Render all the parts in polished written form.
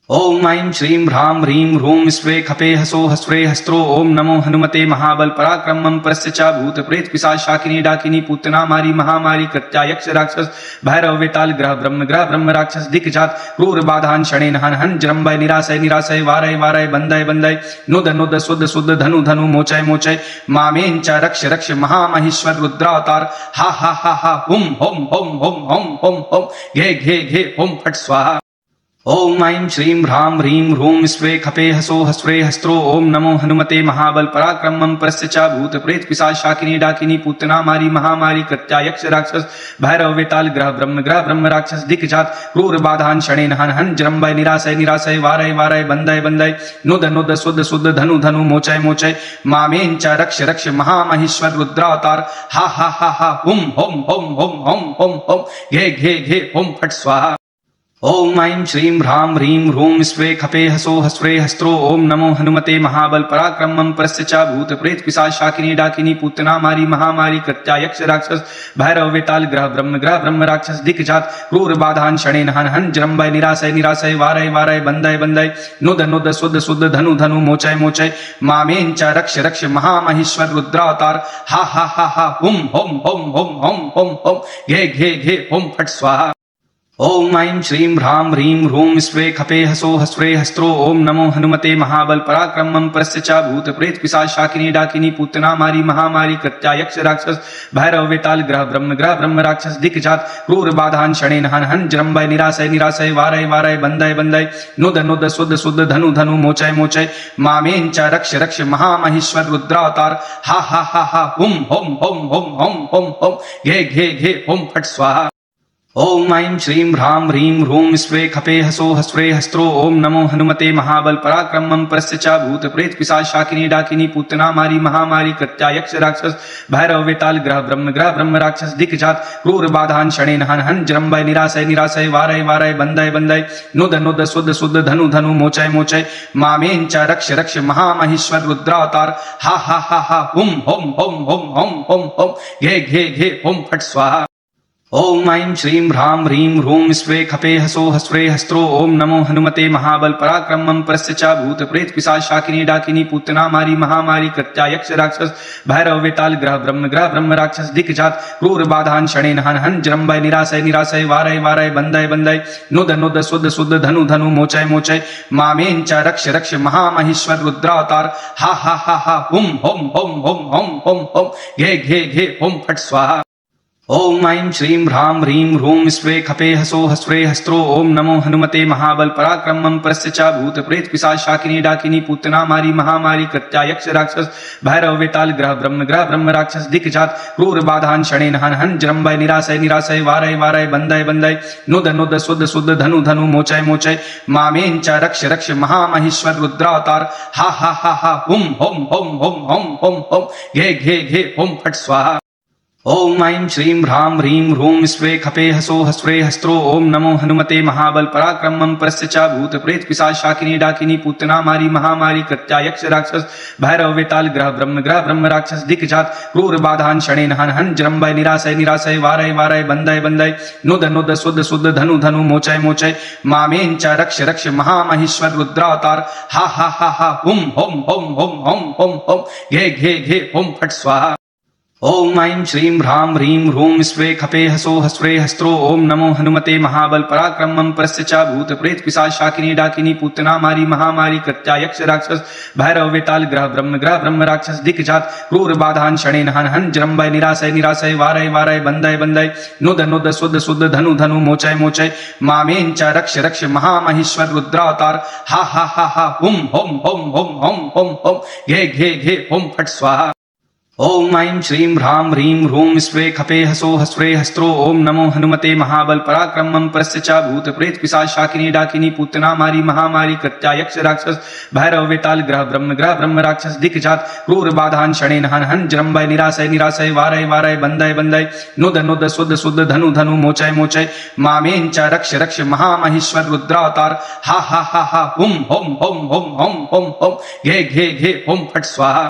ओम ऐं श्रीं ह्रां ह्रीं ह्रूं स्वे खपे हसो हस्वे हस्त्रो ओम नमो हनुमते महाबल पराक्रमं परस्य च भूत प्रेत पिशाच शाकिनी डाकिनी पूतना मारी महामारी कृत्या यक्ष राक्षस भैरव वेताल ग्रह ब्रह्म राक्षस दिक्जात क्रूर बाधान शणेन हन हन जरम्बय निराशय निराशय वारय वारय बंदय बंदय नुद नुद सुद सुद धनु धनु मोचय मोचय मामेन च रक्ष रक्ष महामहेश्वर रुद्रावतार हा हा हा हा हुम home home home home home home घे घे घे होम फट स्वाहा। ओम ऐं श्रीं ह्रां ह्रीं ह्रूं स्वे खपे हसो हस्वे हस्त्रो ओम नमो हनुमते महाबल पराक्रमं परस्य च भूत प्रेत पिशाच शाकिनी डाकिनी पूतना मारी महामारी कृत्या यक्ष राक्षस भैरव वेताल ग्रह ब्रह्म राक्षस दिक्जात क्रूर बाधान शणेन हन हन जरम्बय निराशय निराशय वारय वारय बंदय बंदय नुद नुद सुद सुद धनु धनु मोचय मोचय मामेन च रक्ष रक्ष महामहेश्वर रुद्रावतार हा हा हा हा हुम home home home home home home घे घे घे होम फट स्वाहा। ओम ऐं श्रीं ह्रां ह्रीं ह्रूं स्वे खपे हसो हस्वे हस्त्रो ओम नमो हनुमते महाबल पराक्रमं परस्य च भूत प्रेत पिशाच शाकिनी डाकिनी पूतना मारी महामारी कृत्या यक्ष राक्षस भैरव वेताल ग्रह ब्रह्म राक्षस दिक्जात क्रूर बाधान शणेन हन हन जरम्बय निराशय निराशय वारय वारय बंदय बंदय नुद नुद सुद सुद धनु धनु मोचय मोचय मामेन च रक्ष रक्ष महामहेश्वर रुद्रावतार हा हा हा हा हुम home home home home home home घे घे घे होम फट स्वाहा। ओम ऐं श्रीं ह्रां ह्रीं ह्रूं स्वे खपे हसो हस्वे हस्त्रो ओम नमो हनुमते महाबल पराक्रमं परस्य च भूत प्रेत पिशाच शाकिनी डाकिनी पूतना मारी महामारी कृत्या यक्ष राक्षस भैरव वेताल ग्रह ब्रह्म राक्षस दिक्जात क्रूर बाधान शणेन हन हन जरम्बय निराशय निराशय वारय वारय बंदय बंदय नुद नुद सुद सुद धनु धनु मोचय मोचय मामेन च रक्ष रक्ष महामहेश्वर रुद्रावतार हा हा हा हा हुम home home home home home home घे घे घे होम फट स्वाहा। ओम ऐं श्रीं ह्रां ह्रीं ह्रूं स्वे खपे हसो हस्वे हस्त्रो ओम नमो हनुमते महाबल पराक्रमं परस्य च भूत प्रेत पिशाच शाकिनी डाकिनी पूतना मारी महामारी कृत्या यक्ष राक्षस भैरव वेताल ग्रह ब्रह्म राक्षस दिक्जात क्रूर बाधान शणेन हन हन जरम्बय निराशय निराशय वारय वारय बंदय बंदय नुद नुद सुद सुद धनु धनु मोचय मोचय मामेन च रक्ष रक्ष महामहेश्वर रुद्रावतार हा हा हा हा हुम home home home home home home घे घे घे होम फट स्वाहा। ओम ऐं श्रीं ह्रां ह्रीं ह्रूं स्वे खपे हसो हस्वे हस्त्रो ओम नमो हनुमते महाबल पराक्रमं परस्य च भूत प्रेत पिशाच शाकिनी डाकिनी पूतना मारी महामारी कृत्या यक्ष राक्षस भैरव वेताल ग्रह ब्रह्म राक्षस दिक्जात क्रूर बाधान शणेन हन हन जरम्बय निराशय निराशय वारय वारय बंदय बंदय नुद नुद सुद सुद धनु धनु मोचय मोचय मामेन च रक्ष रक्ष महामहेश्वर रुद्रावतार हा हा हा हा हुम home home home home home home घे घे घे होम फट स्वाहा। ओम ऐं श्रीं ह्रां ह्रीं ह्रूं स्वे खपे हसो हस्वे हस्त्रो ओम नमो हनुमते महाबल पराक्रमं परस्य च भूत प्रेत पिशाच शाकिनी डाकिनी पूतना मारी महामारी कृत्या यक्ष राक्षस भैरव वेताल ग्रह ब्रह्म राक्षस दिक्जात क्रूर बाधान शणेन हन हन जरम्बय निराशय निराशय वारय वारय बंदय बंदय नुद नुद सुद सुद धनु धनु मोचय मोचय मामेन च रक्ष रक्ष महामहेश्वर रुद्रावतार हा हा हा हा हुम home home home home home home घे घे घे होम फट स्वाहा। ओम ऐं श्रीं ह्रां ह्रीं ह्रूं स्वे खपे हसो हस्वे हस्त्रो ओम नमो हनुमते महाबल पराक्रमं परस्य च भूत प्रेत पिशाच शाकिनी डाकिनी पूतना मारी महामारी कृत्या यक्ष राक्षस भैरव वेताल ग्रह ब्रह्म राक्षस दिक्जात क्रूर बाधान शणेन हन हन जरम्बय निराशय निराशय वारय वारय बंदय बंदय नुद नुद सुद सुद धनु धनु मोचय मोचय मामेन च रक्ष रक्ष महामहेश्वर रुद्रावतार हा हा हा हा हुम home home home home home home घे घे घे होम फट स्वाहा। ओम ऐं श्रीं ह्रां ह्रीं ह्रूं स्वे खपे हसो हस्वे हस्त्रो ओम नमो हनुमते महाबल पराक्रमं परस्य च भूत प्रेत पिशाच शाकिनी डाकिनी पूतना मारी महामारी कृत्या यक्ष राक्षस भैरव वेताल ग्रह ब्रह्म राक्षस दिक्जात क्रूर बाधान शणेन हन हन जरम्बय निराशय निराशय वारय वारय बंदय बंदय नुद नुद सुद सुद धनु धनु मोचय मोचय मामेन च रक्ष रक्ष महामहेश्वर रुद्रावतार हा हा हा हा हुम home home home home home home घे घे घे होम फट स्वाहा। ओम ऐं श्रीं ह्रां ह्रीं ह्रूं स्वे खपे हसो हस्वे हस्त्रो ओम नमो हनुमते महाबल पराक्रमं परस्य च भूत प्रेत पिशाच शाकिनी डाकिनी पूतना मारी महामारी कृत्या यक्ष राक्षस भैरव वेताल ग्रह ब्रह्म राक्षस दिक्जात क्रूर बाधान शणेन हन हन जरम्बय निराशय निराशय वारय वारय बंदय बंदय नुद नुद सुद सुद धनु धनु मोचय मोचय मामेन च रक्ष रक्ष महामहेश्वर रुद्रावतार हा हा हा हा हुम home home home home home home घे घे घे होम फट स्वाहा।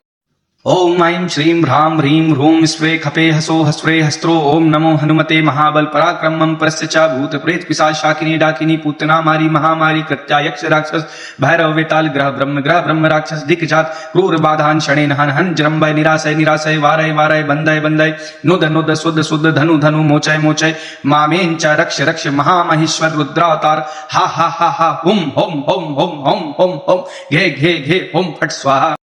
ओम ऐं श्रीं ह्रां ह्रीं ह्रूं स्वे खपे हसो हस्रे हस्त्रो ओम नमो हनुमते महाबल पराक्रमं परस्य च भूत प्रेत पिशाच शाकिनी डाकिनी पूतना मारी महामारी कृत्या यक्ष राक्षस भैरव वेताल ग्रह ब्रह्म राक्षस दिक्जात क्रूर बाधान शणेन हन हन जरम्बय निराशय निराशय वारय वारय बंदय बंदय नुद नुद सुद सुद धनु धनु मोचय मोचय मामेन च रक्ष रक्ष महामहेश्वर रुद्रावतार हा हा हा हा हुम home home home home home home घे घे घे होम फट स्वाहा।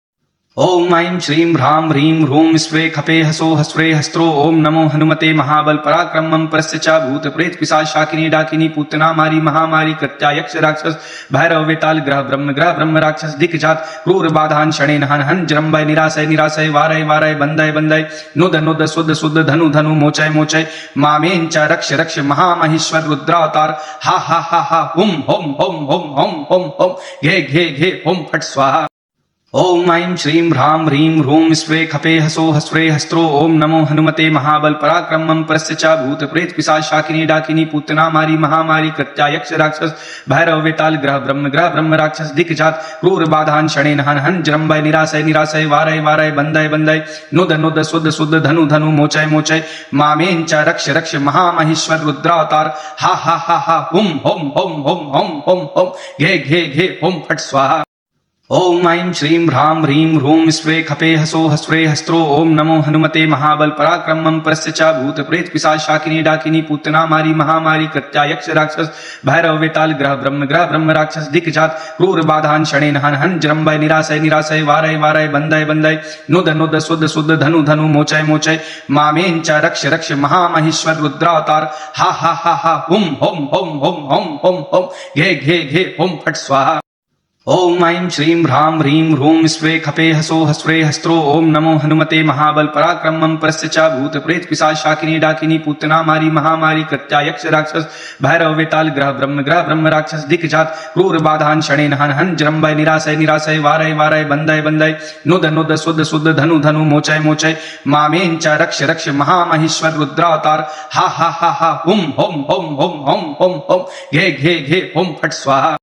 ओम ऐं श्रीं ह्रां ह्रीं ह्रूं स्वे खपे हसो हस्रे हस्त्रो ओम नमो हनुमते महाबल पराक्रमं परस्य च भूत प्रेत पिशाच शाकिनी डाकिनी पूतना मारी महामारी कृत्या यक्ष राक्षस भैरव वेताल ग्रह ब्रह्म राक्षस दिक्जात क्रूर बाधान शणेन हन हन जरम्बय निराशय निराशय वारय वारय बंदय बंदय नुद नुद सुद सुद धनु धनु मोचय मोचय मामेन च रक्ष रक्ष महामहेश्वर रुद्रावतार हा हा हा हा हुम home home home home home home घे घे घे होम फट स्वाहा। ओम ऐं श्रीं ह्रां ह्रीं ह्रूं स्वे खपे हसो हस्रे हस्त्रो ओम नमो हनुमते महाबल पराक्रमं परस्य च भूत प्रेत पिशाच शाकिनी डाकिनी पूतना मारी महामारी कृत्या यक्ष राक्षस भैरव वेताल ग्रह ब्रह्म राक्षस दिक्जात क्रूर बाधान शणेन हन हन जरम्बय निराशय निराशय वारय वारय बंदय बंदय नुद नुद सुद सुद धनु धनु मोचय मोचय मामेन च रक्ष रक्ष महामहेश्वर रुद्रावतार हा हा हा हा हुम home home home home home home घे घे घे होम फट स्वाहा। ओम ऐं श्रीं ह्रां ह्रीं ह्रूं स्वे खपे हसो हस्रे हस्त्रो ओम नमो हनुमते महाबल पराक्रमं परस्य च भूत प्रेत पिशाच शाकिनी डाकिनी पूतना मारी महामारी कृत्या यक्ष राक्षस भैरव वेताल ग्रह ब्रह्म राक्षस दिक्जात क्रूर बाधान शणेन हन हन जरम्बय निराशय निराशय वारय वारय बंदय बंदय नुद नुद सुद सुद धनु धनु मोचय मोचय मामेन च रक्ष रक्ष महामहेश्वर रुद्रावतार हा हा हा हा हुम home home home home home home घे घे घे होम फट स्वाहा। ओम ऐं श्रीं ह्रां ह्रीं ह्रूं स्वे खपे हसो हस्रे हस्त्रो ओम नमो हनुमते महाबल पराक्रमं परस्य च भूत प्रेत पिशाच शाकिनी डाकिनी पूतना मारी महामारी कृत्या यक्ष राक्षस भैरव वेताल ग्रह ब्रह्म राक्षस दिक्जात क्रूर बाधान शणेन हन हन जरम्बय निराशय निराशय वारय वारय बंदय बंदय नुद नुद सुद सुद धनु धनु मोचय मोचय मामेन च रक्ष रक्ष महामहेश्वर रुद्रावतार हा हा हा हा हुम home home home home home home घे घे घे होम फट स्वाहा।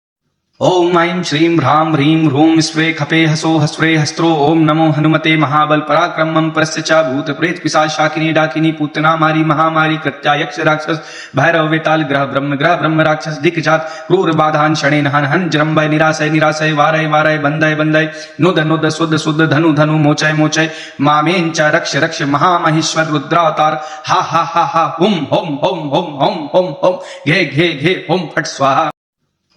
ओम ऐं श्रीं ह्रां ह्रीं ह्रूं स्वे खपे हसो हस्रे हस्त्रो ओम नमो हनुमते महाबल पराक्रमं परस्य च भूत प्रेत पिशाच शाकिनी डाकिनी पूतना मारी महामारी कृत्या यक्ष राक्षस भैरव वेताल ग्रह ब्रह्म राक्षस दिक्जात क्रूर बाधान शणेन हन हन जरम्बय निराशय निराशय वारय वारय बंदय बंदय नुद नुद सुद सुद धनु धनु मोचय मोचय मामेन च रक्ष रक्ष महामहेश्वर रुद्रावतार हा हा हा हा हुम home home home home home home घे घे घे होम फट स्वाहा।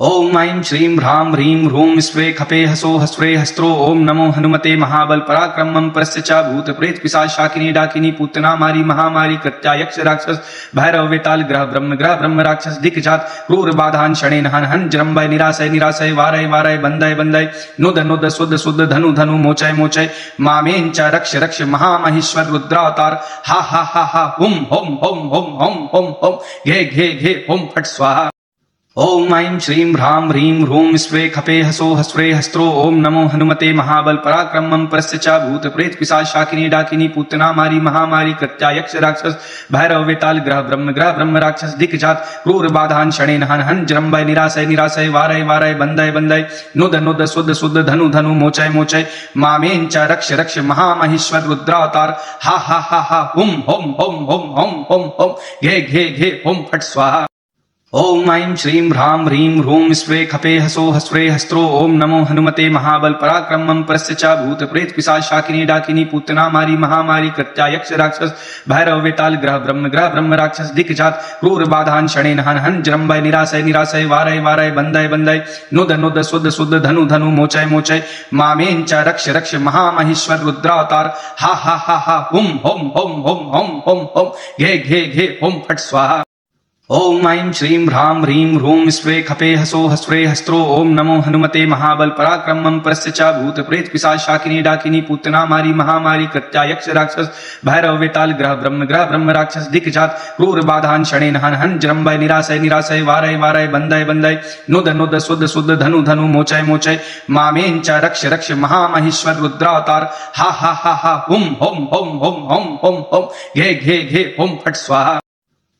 ओम ऐं श्रीं ह्रां ह्रीं ह्रूं स्वे खपे हसो हस्रे हस्त्रो ओम नमो हनुमते महाबल पराक्रमं परस्य च भूत प्रेत पिशाच शाकिनी डाकिनी पूतना मारी महामारी कृत्या यक्ष राक्षस भैरव वेताल ग्रह ब्रह्म राक्षस दिक्जात क्रूर बाधान शणेन हन हन जरम्बय निराशय निराशय वारय वारय बंदय बंदय नुद नुद सुद सुद धनु धनु मोचय मोचय मामेन च रक्ष रक्ष महामहेश्वर रुद्रावतार हा हा हा हा हुम home home home home home home घे घे घे होम फट स्वाहा। ओम ऐं श्रीं ह्रां ह्रीं ह्रूं स्वे खपे हसो हस्रे हस्त्रो ओम नमो हनुमते महाबल पराक्रमं परस्य च भूत प्रेत पिशाच शाकिनी डाकिनी पूतना मारी महामारी कृत्या यक्ष राक्षस भैरव वेताल ग्रह ब्रह्म राक्षस दिक्जात क्रूर बाधान शणेन हन हन जरम्बय निराशय निराशय वारय वारय बंदय बंदय नुद नुद सुद सुद धनु धनु मोचय मोचय मामेन च रक्ष रक्ष महामहेश्वर रुद्रावतार हा हा हा हा हुम home home home home home home घे घे घे होम फट स्वाहा। ओम ऐं श्रीं ह्रां ह्रीं ह्रूं स्वे खपे हसो हस्रे हस्त्रो ओम नमो हनुमते महाबल पराक्रमं परस्य च भूत प्रेत पिशाच शाकिनी डाकिनी पूतना मारी महामारी कृत्या यक्ष राक्षस भैरव वेताल ग्रह ब्रह्म राक्षस दिक्जात क्रूर बाधान शणेन हन हन जरम्बय निराशय निराशय वारय वारय बंदय बंदय नुद नुद सुद सुद धनु धनु मोचय मोचय मामेन च रक्ष रक्ष महामहेश्वर रुद्रावतार हा हा हा हा हुम home home home home home home घे घे घे होम फट स्वाहा। ओम ऐं श्रीं ह्रां ह्रीं ह्रूं स्वे खपे हसो हस्रे हस्त्रो ओम नमो हनुमते महाबल पराक्रमं परस्य च भूत प्रेत पिशाच शाकिनी डाकिनी पूतना मारी महामारी कृत्या यक्ष राक्षस भैरव वेताल ग्रह ब्रह्म राक्षस दिक्जात क्रूर बाधान शणेन हन हन जरम्बय निराशय निराशय वारय वारय बंदय बंदय नुद नुद सुद सुद धनु धनु मोचय मोचय मामेन च रक्ष रक्ष महामहेश्वर रुद्रावतार हा हा हा हा हुम home home home home home home घे घे घे होम फट स्वाहा।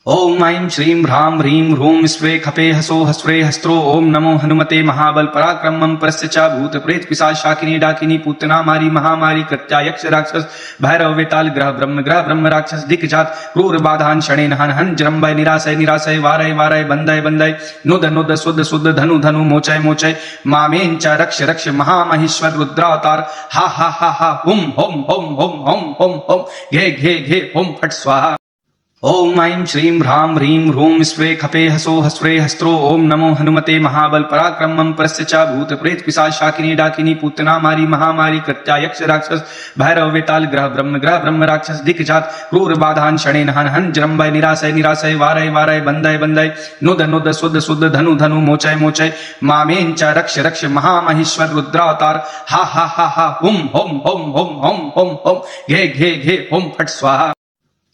ओम ऐं श्रीं ह्रां ह्रीं ह्रूं स्वे खपे हसो हस्वे हस्त्रो ओम नमो हनुमते महाबल पराक्रमं परस्य च भूत प्रेत पिशाच शाकिनी डाकिनी पूतना मारी महामारी कृत्या यक्ष राक्षस भैरव वेताल ग्रह ब्रह्म राक्षस दिक्जात क्रूर बाधान शणेन हन हन जरम्बय निराशय निराशय वारय वारय बंदय बंदय नुद नुद सुद सुद धनु धनु मोचय मोचय मामेन च रक्ष रक्ष महामहेश्वर रुद्रावतार हा हा हा हा हुम हुम हुम हुम हुम हुम हुम घे घे घे हुम फट स्वाहा। ओम ऐं श्रीं ह्रां ह्रीं ह्रूं स्वे खपे हसो हस्वे हस्त्रो ओम नमो हनुमते महाबल पराक्रमं परस्य च भूत प्रेत पिशाच शाकिनी डाकिनी पूतना मारी महामारी कृत्या यक्ष राक्षस भैरव वेताल ग्रह ब्रह्म राक्षस दिक्जात क्रूर बाधान शणेन हन हन जरम्बय निराशय निराशय वारय वारय बंदय बंदय नुद नुद सुद सुद धनु धनु मोचय मोचय मामेन च रक्ष रक्ष महामहेश्वर रुद्रावतार हा हा हा हा हुम हुम हुम हुम हुम हुम हुम घे घे घे हुम फट स्वाहा।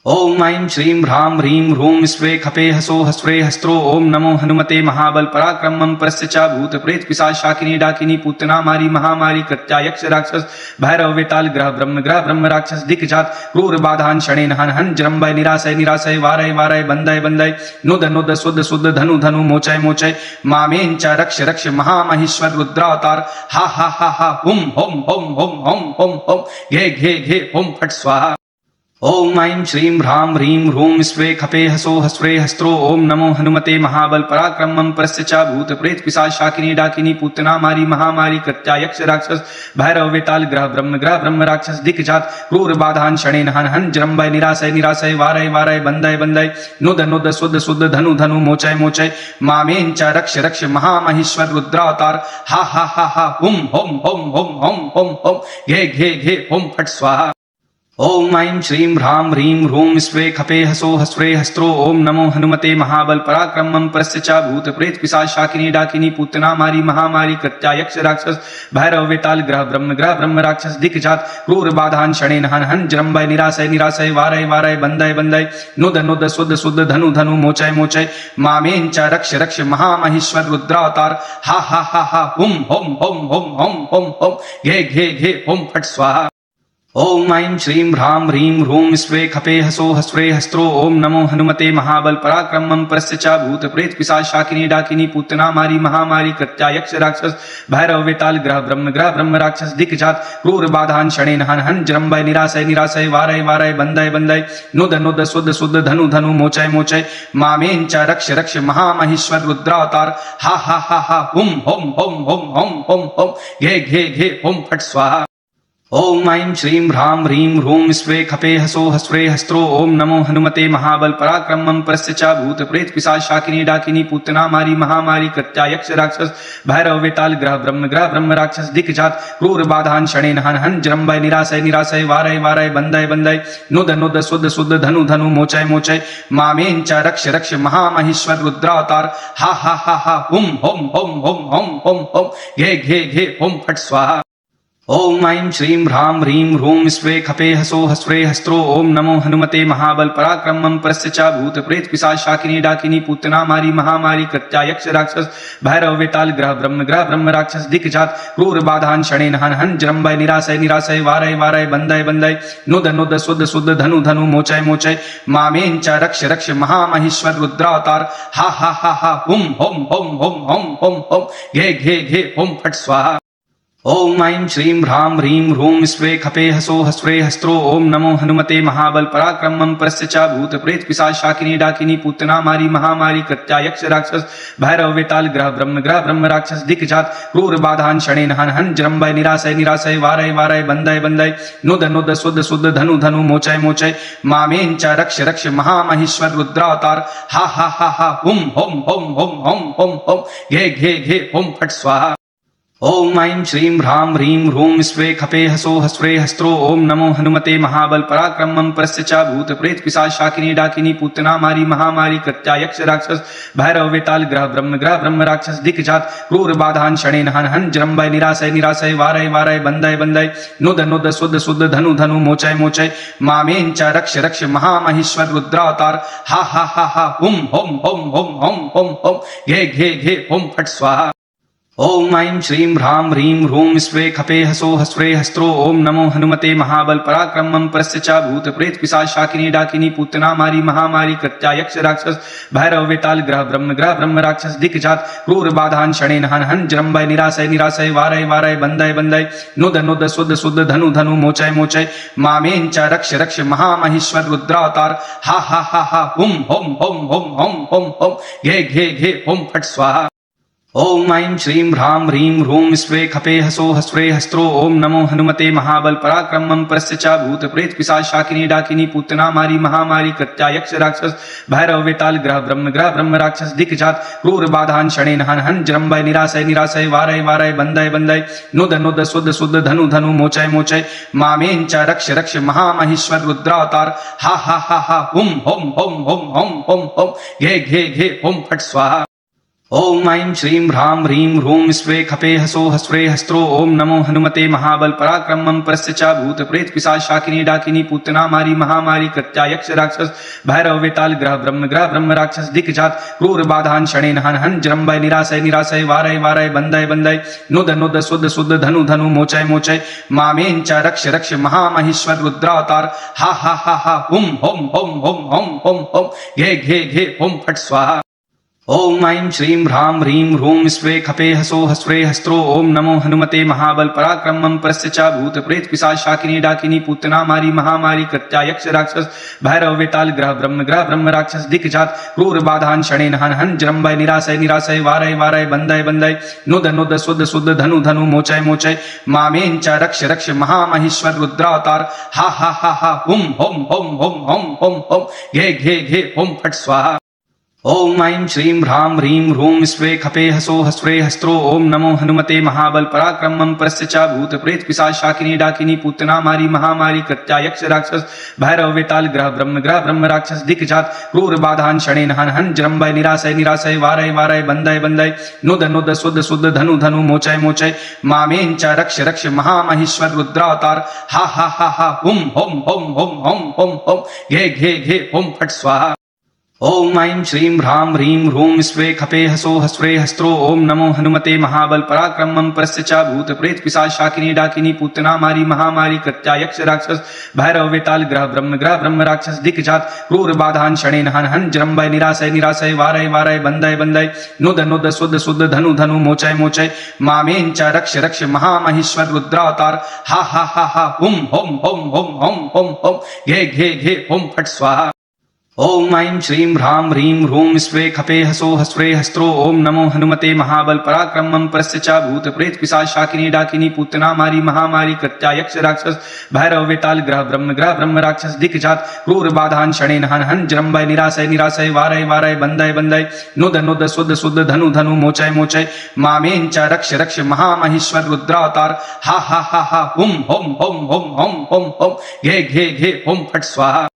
ओम ऐं श्रीं ह्रां ह्रीं ह्रूं स्वे खपे हसो हस्वे हस्त्रो ओम नमो हनुमते महाबल पराक्रमं परस्य च भूत प्रेत पिशाच शाकिनी डाकिनी पूतना मारी महामारी कृत्या यक्ष राक्षस भैरव वेताल ग्रह ब्रह्म राक्षस दिक्जात क्रूर बाधान शणेन हन हन जरम्बय निराशय निराशय वारय वारय बंदय बंदय नुद नुद सुद सुद धनु धनु मोचय मोचय मामेन च रक्ष रक्ष महामहेश्वर रुद्रावतार हा हा हा हा हुम हुम हुम हुम हुम हुम हुम घे घे घे हुम फट स्वाहा। ओम ऐं श्रीं ह्रां ह्रीं ह्रूं स्वे खपे हसो हस्वे हस्त्रो ओम नमो हनुमते महाबल पराक्रमं परस्य च भूत प्रेत पिशाच शाकिनी डाकिनी पूतना मारी महामारी कृत्या यक्ष राक्षस भैरव वेताल ग्रह ब्रह्म राक्षस दिक्जात क्रूर बाधान शणेन हन हन जरम्बय निराशय निराशय वारय वारय बंदय बंदय नुद नुद सुद सुद धनु धनु मोचय मोचय मामेन च रक्ष रक्ष महामहेश्वर रुद्रावतार हा हा हा हा हुम हुम हुम हुम हुम हुम हुम घे घे घे हुम फट स्वाहा। ओम ऐं श्रीं ह्रां ह्रीं ह्रूं स्वे खपे हसो हस्वे हस्त्रो ओम नमो हनुमते महाबल पराक्रमं परस्य च भूत प्रेत पिशाच शाकिनी डाकिनी पूतना मारी महामारी कृत्या यक्ष राक्षस भैरव वेताल ग्रह ब्रह्म राक्षस दिक्जात क्रूर बाधान शणेन हन हन जरम्बय निराशय निराशय वारय वारय बंदय बंदय नुद नुद सुद सुद धनु धनु मोचय मोचय मामेन च रक्ष रक्ष महामहेश्वर रुद्रावतार हा हा हा हा हुम हुम हुम हुम हुम हुम हुम घे घे घे हुम फट स्वाहा। ओम ऐं श्रीं ह्रां ह्रीं ह्रूं स्वे खपे हसो हस्वे हस्त्रो ओम नमो हनुमते महाबल पराक्रमं परस्य च भूत प्रेत पिशाच शाकिनी डाकिनी पूतना मारी महामारी कृत्या यक्ष राक्षस भैरव वेताल ग्रह ब्रह्म राक्षस दिक्जात क्रूर बाधान शणेन हन हन जरम्बय निराशय निराशय वारय वारय बंदय बंदय नुद नुद सुद सुद धनु धनु मोचय मोचय मामेन च रक्ष रक्ष महामहेश्वर रुद्रावतार हा हा हा हा हुम हुम हुम हुम हुम हुम हुम घे घे घे हुम फट स्वाहा। ओम ऐं श्रीं ह्रां ह्रीं ह्रूं स्वे खपे हसो हस्वे हस्त्रो ओम नमो हनुमते महाबल पराक्रमं परस्य च भूत प्रेत पिशाच शाकिनी डाकिनी पूतना मारी महामारी कृत्या यक्ष राक्षस भैरव वेताल ग्रह ब्रह्म राक्षस दिक्जात क्रूर बाधान शणेन हन हन जरम्बय निराशय निराशय वारय वारय बंदय बंदय नुद नुद सुद सुद धनु धनु मोचय मोचय मामेन च रक्ष रक्ष महामहेश्वर रुद्रावतार हा हा हा हा हुम हुम हुम हुम हुम हुम हुम घे घे घे हुम फट स्वाहा। ओम ऐं श्रीं ह्रां ह्रीं ह्रूं स्वे खपे हसो हस्वे हस्त्रो ओम नमो हनुमते महाबल पराक्रमं परस्य च भूत प्रेत पिशाच शाकिनी डाकिनी पूतना मारी महामारी कृत्या यक्ष राक्षस भैरव वेताल ग्रह ब्रह्म राक्षस दिक्जात क्रूर बाधान शणेन हन हन जरम्बय निराशय निराशय वारय वारय बंदय बंदय नुद नुद सुद सुद धनु धनु मोचय मोचय मामेन च रक्ष रक्ष महामहेश्वर रुद्रावतार हा हा हा हा हुम हुम हुम हुम हुम हुम हुम घे घे घे हुम फट स्वाहा। ओम ऐं श्रीं ह्रां ह्रीं ह्रूं स्वे खपे हसो हस्वे हस्त्रो ओम नमो हनुमते महाबल पराक्रमं परस्य च भूत प्रेत पिशाच शाकिनी डाकिनी पूतना मारी महामारी कृत्या यक्ष राक्षस भैरव वेताल ग्रह ब्रह्म राक्षस दिक्जात क्रूर बाधान शणेन हन हन जरम्बय निराशय निराशय वारय वारय बंदय बंदय नुद नुद सुद सुद धनु धनु मोचय मोचय मामेन च रक्ष रक्ष महामहेश्वर रुद्रावतार हा हा हा हा हुम हुम हुम हुम हुम हुम हुम घे घे घे हुम फट स्वाहा। ओम ऐं श्रीं ह्रां ह्रीं ह्रूं स्वे खपे हसो हस्वे हस्त्रो ओम नमो हनुमते महाबल पराक्रमं परस्य च भूत प्रेत पिशाच शाकिनी डाकिनी पूतना मारी महामारी कृत्या यक्ष राक्षस भैरव वेताल ग्रह ब्रह्म राक्षस दिक्जात क्रूर बाधान शणेन हन हन जरम्बय निराशय निराशय वारय वारय बंदय बंदय नुद नुद सुद सुद धनु धनु मोचय मोचय मामेन च रक्ष रक्ष महामहेश्वर रुद्रावतार हा हा हा हा हुम हुम हुम हुम हुम हुम हुम घे घे घे हुम फट स्वाहा। ओम ऐं श्रीं ह्रां ह्रीं ह्रूं स्वे खपे हसो हस्रे हस्त्रो ओम नमो हनुमते महाबल पराक्रमं परस्य च भूत प्रेत पिशाच शाकिनी डाकिनी पूतना मारी महामारी कृत्या यक्ष राक्षस भैरव वेताल ग्रह ब्रह्म राक्षस दिक्जात क्रूर बाधान शणेन हन हन जरम्बय निराशय निराशय वारय वारय बंदय बंदय नुद नुद सुद सुद धनु धनु मोचय मोचय मामेन च रक्ष रक्ष महामहेश्वर रुद्रावतार हा हा हा हा हुम home home home home home home घे घे घे होम फट स्वाहा। ओम ऐं श्रीं ह्रां ह्रीं ह्रूं स्वे खपे हसो हस्रे हस्त्रो ओम नमो हनुमते महाबल पराक्रमं परस्य च भूत प्रेत पिशाच शाकिनी डाकिनी पूतना मारी महामारी कृत्या यक्ष राक्षस भैरव वेताल ग्रह ब्रह्म राक्षस दिक्जात क्रूर बाधान शणेन हन हन जरम्बय निराशय निराशय वारय वारय बंदय बंदय नुद नुद सुद सुद धनु धनु मोचय मोचय मामेन च रक्ष रक्ष महामहेश्वर रुद्रावतार हा हा हा हा हुम home home home home home home घे घे घे होम फट स्वाहा। ओम ऐं श्रीं ह्रां ह्रीं ह्रूं स्वे खपे हसो हस्रे हस्त्रो ओम नमो हनुमते महाबल पराक्रमं परस्य च भूत प्रेत पिशाच शाकिनी डाकिनी पूतना मारी महामारी कृत्या यक्ष राक्षस भैरव वेताल ग्रह ब्रह्म राक्षस दिक्जात क्रूर बाधान शणेन हन हन जरम्बय निराशय निराशय वारय वारय बंदय बंदय नुद नुद सुद सुद धनु धनु मोचय मोचय मामेन च रक्ष रक्ष महामहेश्वर रुद्रावतार हा हा हा हा हुम home home home home home home घे घे घे होम फट स्वाहा। ओम ऐं श्रीं ह्रां ह्रीं ह्रूं स्वे खपे हसो हस्रे हस्त्रो ओम नमो हनुमते महाबल पराक्रमं परस्य च भूत प्रेत पिशाच शाकिनी डाकिनी पूतना मारी महामारी कृत्या यक्ष राक्षस भैरव वेताल ग्रह ब्रह्म राक्षस दिक्जात क्रूर बाधान शणेन हन हन जरम्बय निराशय निराशय वारय वारय बंदय बंदय नुद नुद सुद सुद धनु धनु मोचय मोचय मामेन च रक्ष रक्ष महामहेश्वर रुद्रावतार हा हा हा हा हुम home home home home home home घे घे घे होम फट स्वाहा। ओम ऐं श्रीं ह्रां ह्रीं ह्रूं स्वे खपे हसो हस्रे हस्त्रो ओम नमो हनुमते महाबल पराक्रमं परस्य च भूत प्रेत पिशाच शाकिनी डाकिनी पूतना मारी महामारी कृत्या यक्ष राक्षस भैरव वेताल ग्रह ब्रह्म राक्षस दिक्जात क्रूर बाधान शणेन हन हन जरम्बय निराशय निराशय वारय वारय बंदय बंदय नुद नुद सुद सुद धनु धनु मोचय मोचय मामेन च रक्ष रक्ष महामहेश्वर रुद्रावतार हा हा हा हा हुम home home home home home home घे घे घे होम फट स्वाहा। ओम ऐं श्रीं ह्रां ह्रीं ह्रूं स्वे खपे हसो हस्रे हस्त्रो ओम नमो हनुमते महाबल पराक्रमं परस्य च भूत प्रेत पिशाच शाकिनी डाकिनी पूतना मारी महामारी कृत्या यक्ष राक्षस भैरव वेताल ग्रह ब्रह्म राक्षस दिक्जात क्रूर बाधान शणेन हन हन जरम्बय निराशय निराशय वारय वारय बंदय बंदय नुद नुद सुद सुद धनु धनु मोचय मोचय मामेन च रक्ष रक्ष महामहेश्वर रुद्रावतार हा हा हा हा हुम home home home home home home घे घे घे होम फट स्वाहा। ओम ऐं श्रीं ह्रां ह्रीं ह्रूं स्वे खपे हसो हस्रे हस्त्रो ओम नमो हनुमते महाबल पराक्रमं परस्य च भूत प्रेत पिशाच शाकिनी डाकिनी पूतना मारी महामारी कृत्या यक्ष राक्षस भैरव वेताल ग्रह ब्रह्म राक्षस दिक्जात क्रूर बाधान शणेन हन हन जरम्बय निराशय निराशय वारय वारय बंदय बंदय नुद नुद सुद सुद धनु धनु मोचय मोचय मामेन च रक्ष रक्ष महामहेश्वर रुद्रावतार हा हा हा हा हुम home home home home home home घे घे घे होम फट स्वाहा।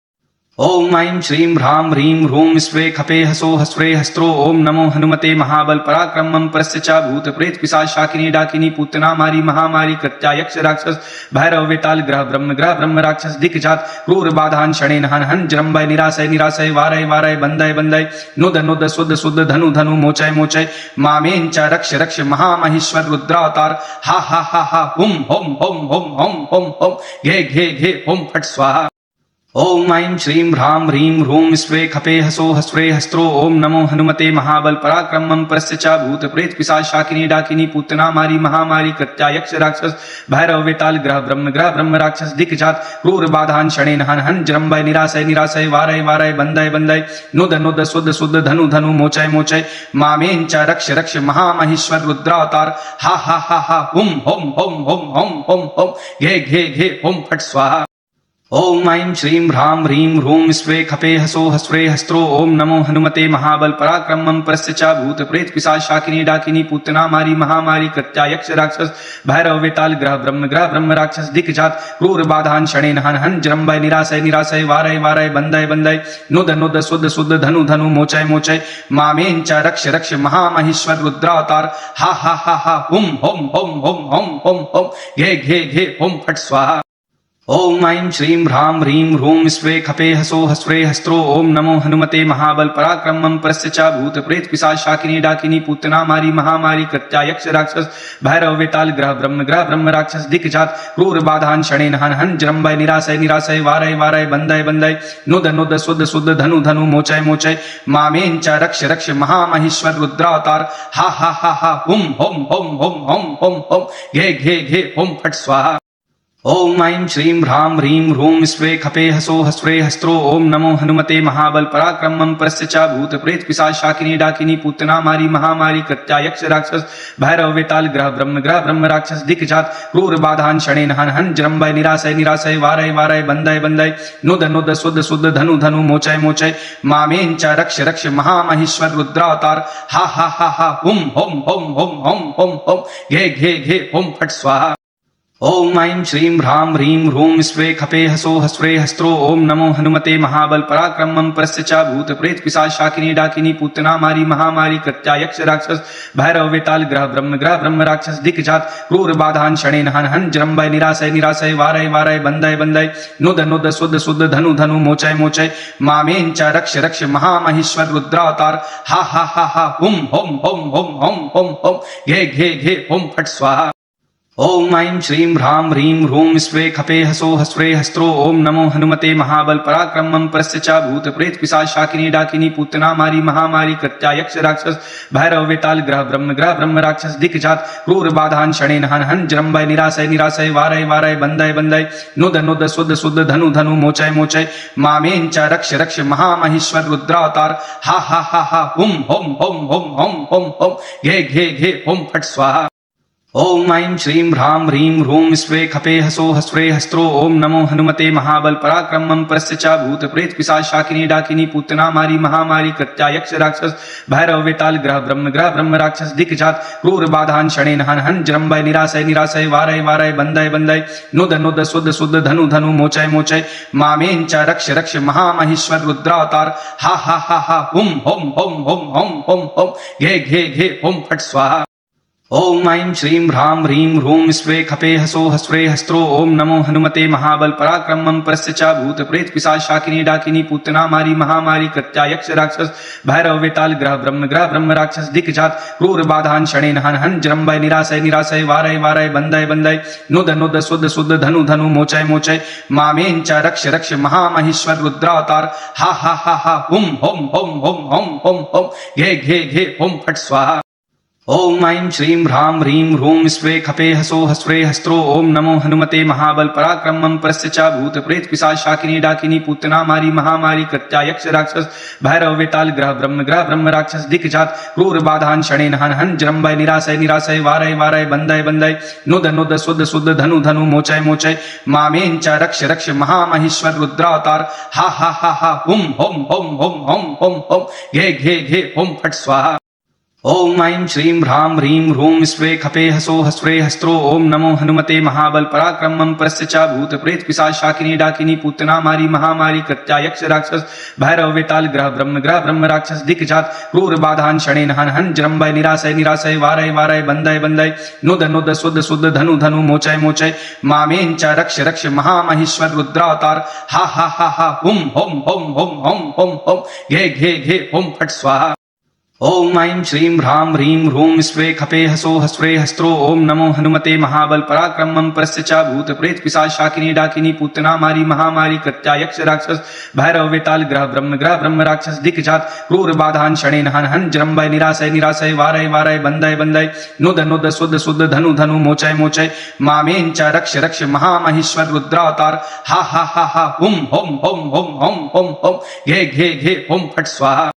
ओम ऐं श्रीं ह्रां ह्रीं ह्रूं स्वे खपे हसो हस्रे हस्त्रो ओम नमो हनुमते महाबल पराक्रमं परस्य च भूत प्रेत पिशाच शाकिनी डाकिनी पूतना मारी महामारी कृत्या यक्ष राक्षस भैरव वेताल ग्रह ब्रह्म राक्षस दिक्जात क्रूर बाधान शणेन हन हन जरम्बय निराशय निराशय वारय वारय बंदय बंदय नुद नुद सुद सुद धनु धनु मोचय मोचय मामेन च रक्ष रक्ष महामहेश्वर रुद्रावतार हा हा हा हा हुम home home home home home home घे घे घे होम फट स्वाहा। ओम ऐं श्रीं ह्रां ह्रीं ह्रूं स्वे खपे हसो हस्रे हस्त्रो ओम नमो हनुमते महाबल पराक्रमं परस्य च भूत प्रेत पिशाच शाकिनी डाकिनी पूतना मारी महामारी कृत्या यक्ष राक्षस भैरव वेताल ग्रह ब्रह्म राक्षस दिक्जात क्रूर बाधान शणेन हन हन जरम्बय निराशय निराशय वारय वारय बंदय बंदय नुद नुद सुद सुद धनु धनु मोचय मोचय मामेन च रक्ष रक्ष महामहेश्वर रुद्रावतार हा हा हा हा हुम home home home home home home घे घे घे होम फट स्वाहा। ओम ऐं श्रीं ह्रां ह्रीं ह्रूं स्वे खपे हसो हस्रे हस्त्रो ओम नमो हनुमते महाबल पराक्रमं परस्य च भूत प्रेत पिशाच शाकिनी डाकिनी पूतना मारी महामारी कृत्या यक्ष राक्षस भैरव वेताल ग्रह ब्रह्म राक्षस दिक्जात क्रूर बाधान शणेन हन हन जरम्बय निराशय निराशय वारय वारय बंदय बंदय नुद नुद सुद सुद धनु धनु मोचय मोचय मामेन च रक्ष रक्ष महामहेश्वर रुद्रावतार हा हा हा हा हुम home home home home home home घे घे घे होम फट स्वाहा। ओम ऐं श्रीं ह्रां ह्रीं ह्रूं स्वे खपे हसो हस्रे हस्त्रो ओम नमो हनुमते महाबल पराक्रमं परस्य च भूत प्रेत पिशाच शाकिनी डाकिनी पूतना मारी महामारी कृत्यायक्ष राक्षस भैरव वेताल ग्रह ब्रह्म राक्षस दिक्जात क्रूर बाधान शणेन हन हन जरम्बय निराशय निराशय वारय वारय बंदय बंदय नुद नुद सुद सुद धनु धनु मोचय मोचय मामेन च रक्ष रक्ष महामहेश्वर रुद्रावतार हा हा हा हा हुम हुम हुम हुम हुम हुम हुम घे घे घे हुम फट स्वाहा। ओम ऐं श्रीं ह्रां ह्रीं ह्रूं स्वे खपे हसो हस्रे हस्त्रो ओम नमो हनुमते महाबल पराक्रमं परस्य च भूत प्रेत पिशाच शाकिनी डाकिनी पूतना मारी महामारी कृत्यायक्ष राक्षस भैरव वेताल ग्रह ब्रह्म राक्षस दिक्जात क्रूर बाधान शणेन हन हन जरम्बय निराशय निराशय वारय वारय बंदय बंदय नुद नुद सुद सुद धनु धनु मोचय मोचय मामेन च रक्ष रक्ष महामहेश्वर रुद्रावतार हा हा हा हा हुम हुम हुम हुम हुम हुम हुम घे घे घे हुम फट स्वाहा। ओम ऐं श्रीं ह्रां ह्रीं ह्रूं स्वे खपे हसो हस्रे हस्त्रो ओम नमो हनुमते महाबल पराक्रमं परस्य च भूत प्रेत पिशाच शाकिनी डाकिनी पूतना मारी महामारी कृत्यायक्ष राक्षस भैरव वेताल ग्रह ब्रह्म राक्षस दिक्जात क्रूर बाधान शणेन हन हन जरम्बय निराशय निराशय वारय वारय बंदय बंदय नुद नुद सुद सुद धनु धनु मोचय मोचय मामेन च रक्ष रक्ष महामहेश्वर रुद्रावतार हा हा हा हा हुम हुम हुम हुम हुम हुम हुम घे घे घे हुम फट स्वाहा। ओम ऐं श्रीं ह्रां ह्रीं ह्रूं स्वे खपे हसो हस्रे हस्त्रो ओम नमो हनुमते महाबल पराक्रमं परस्य च भूत प्रेत पिशाच शाकिनी डाकिनी पूतना मारी महामारी कृत्यायक्ष राक्षस भैरव वेताल ग्रह ब्रह्म राक्षस दिक्जात क्रूर बाधान शणेन हन हन जरम्बय निराशय निराशय वारय वारय बंदय बंदय नुद नुद सुद सुद धनु धनु मोचय मोचय मामेन च रक्ष रक्ष महामहेश्वर रुद्रावतार हा हा हा हा हुम हुम हुम हुम हुम हुम हुम घे घे घे हुम फट स्वाहा। ओम ऐं श्रीं ह्रां ह्रीं ह्रूं स्वे खपे हसो हस्रे हस्त्रो ओम नमो हनुमते महाबल पराक्रमं परस्य च भूत प्रेत पिशाच शाकिनी डाकिनी पूतना मारी महामारी कृत्यायक्ष राक्षस भैरव वेताल ग्रह ब्रह्म राक्षस दिक्जात क्रूर बाधान शणेन हन हन जरम्बय निराशय निराशय वारय वारय बंदय बंदय नुद नुद सुद सुद धनु धनु मोचय मोचय मामेन च रक्ष रक्ष महामहेश्वर रुद्रावतार हा हा हा हा हुम हुम हुम हुम हुम हुम हुम घे घे घे हुम फट स्वाहा। ओम ऐं श्रीं ह्रां ह्रीं ह्रूं स्वे खपे हसो हस्रे हस्त्रो ओम नमो हनुमते महाबल पराक्रमं परस्य च भूत प्रेत पिशाच शाकिनी डाकिनी पूतना मारी महामारी कृत्यायक्ष राक्षस भैरव वेताल ग्रह ब्रह्म राक्षस दिक्जात क्रूर बाधान शणेन हन हन जरम्बय निराशय निराशय वारय वारय बंदय बंदय नुद नुद सुद सुद धनु धनु मोचय मोचय मामेन च रक्ष रक्ष महामहेश्वर रुद्रावतार हा हा हा हा हुम हुम हुम हुम हुम हुम हुम घे घे घे हुम फट स्वाहा। ओम ऐं श्रीं ह्रां ह्रीं ह्रूं स्वे खपे हसो हस्रे हस्त्रो ओम नमो हनुमते महाबल पराक्रमं परस्य च भूत प्रेत पिशाच शाकिनी डाकिनी पूतना मारी महामारी कृत्यायक्ष राक्षस भैरव वेताल ग्रह ब्रह्म राक्षस दिक्जात क्रूर बाधान शणेन हन हन जरम्बय निराशय निराशय वारय वारय बंदय बंदय नुद नुद सुद सुद धनु धनु मोचय मोचय मामेन च रक्ष रक्ष महामहेश्वर रुद्रावतार हा हा हा हा हुम हुम हुम हुम हुम हुम हुम घे घे घे हुम फट स्वाहा। ओम ऐं श्रीं ह्रां ह्रीं ह्रूं स्वे खपे हसो हस्रे हस्त्रो ओम नमो हनुमते महाबल पराक्रमं परस्य च भूत प्रेत पिशाच शाकिनी डाकिनी पूतना मारी महामारी कृत्यायक्ष राक्षस भैरव वेताल ग्रह ब्रह्म राक्षस दिक्जात क्रूर बाधान शणेन हन हन जरम्बय निराशय निराशय वारय वारय बंदय बंदय नुद नुद सुद सुद धनु धनु मोचय मोचय मामेन च रक्ष रक्ष महामहेश्वर रुद्रावतार हा हा हा हा हुम हुम हुम हुम हुम हुम हुम घे घे घे हुम फट स्वाहा। ओम ऐं श्रीं ह्रां ह्रीं ह्रूं स्वे खपे हसो हस्रे हस्त्रो ओम नमो हनुमते महाबल पराक्रमं परस्य च भूत प्रेत पिशाच शाकिनी डाकिनी पूतना मारी महामारी कृत्यायक्ष राक्षस भैरव वेताल ग्रह ब्रह्म राक्षस दिक्जात क्रूर बाधान शणेन हन हन जरम्बय निराशय निराशय वारय वारय बंदय बंदय नुद नुद सुद सुद धनु धनु मोचय मोचय मामेन च रक्ष रक्ष महामहेश्वर रुद्रावतार हा हा हा हा हुम हुम हुम हुम हुम हुम हुम घे घे घे हुम फट स्वाहा।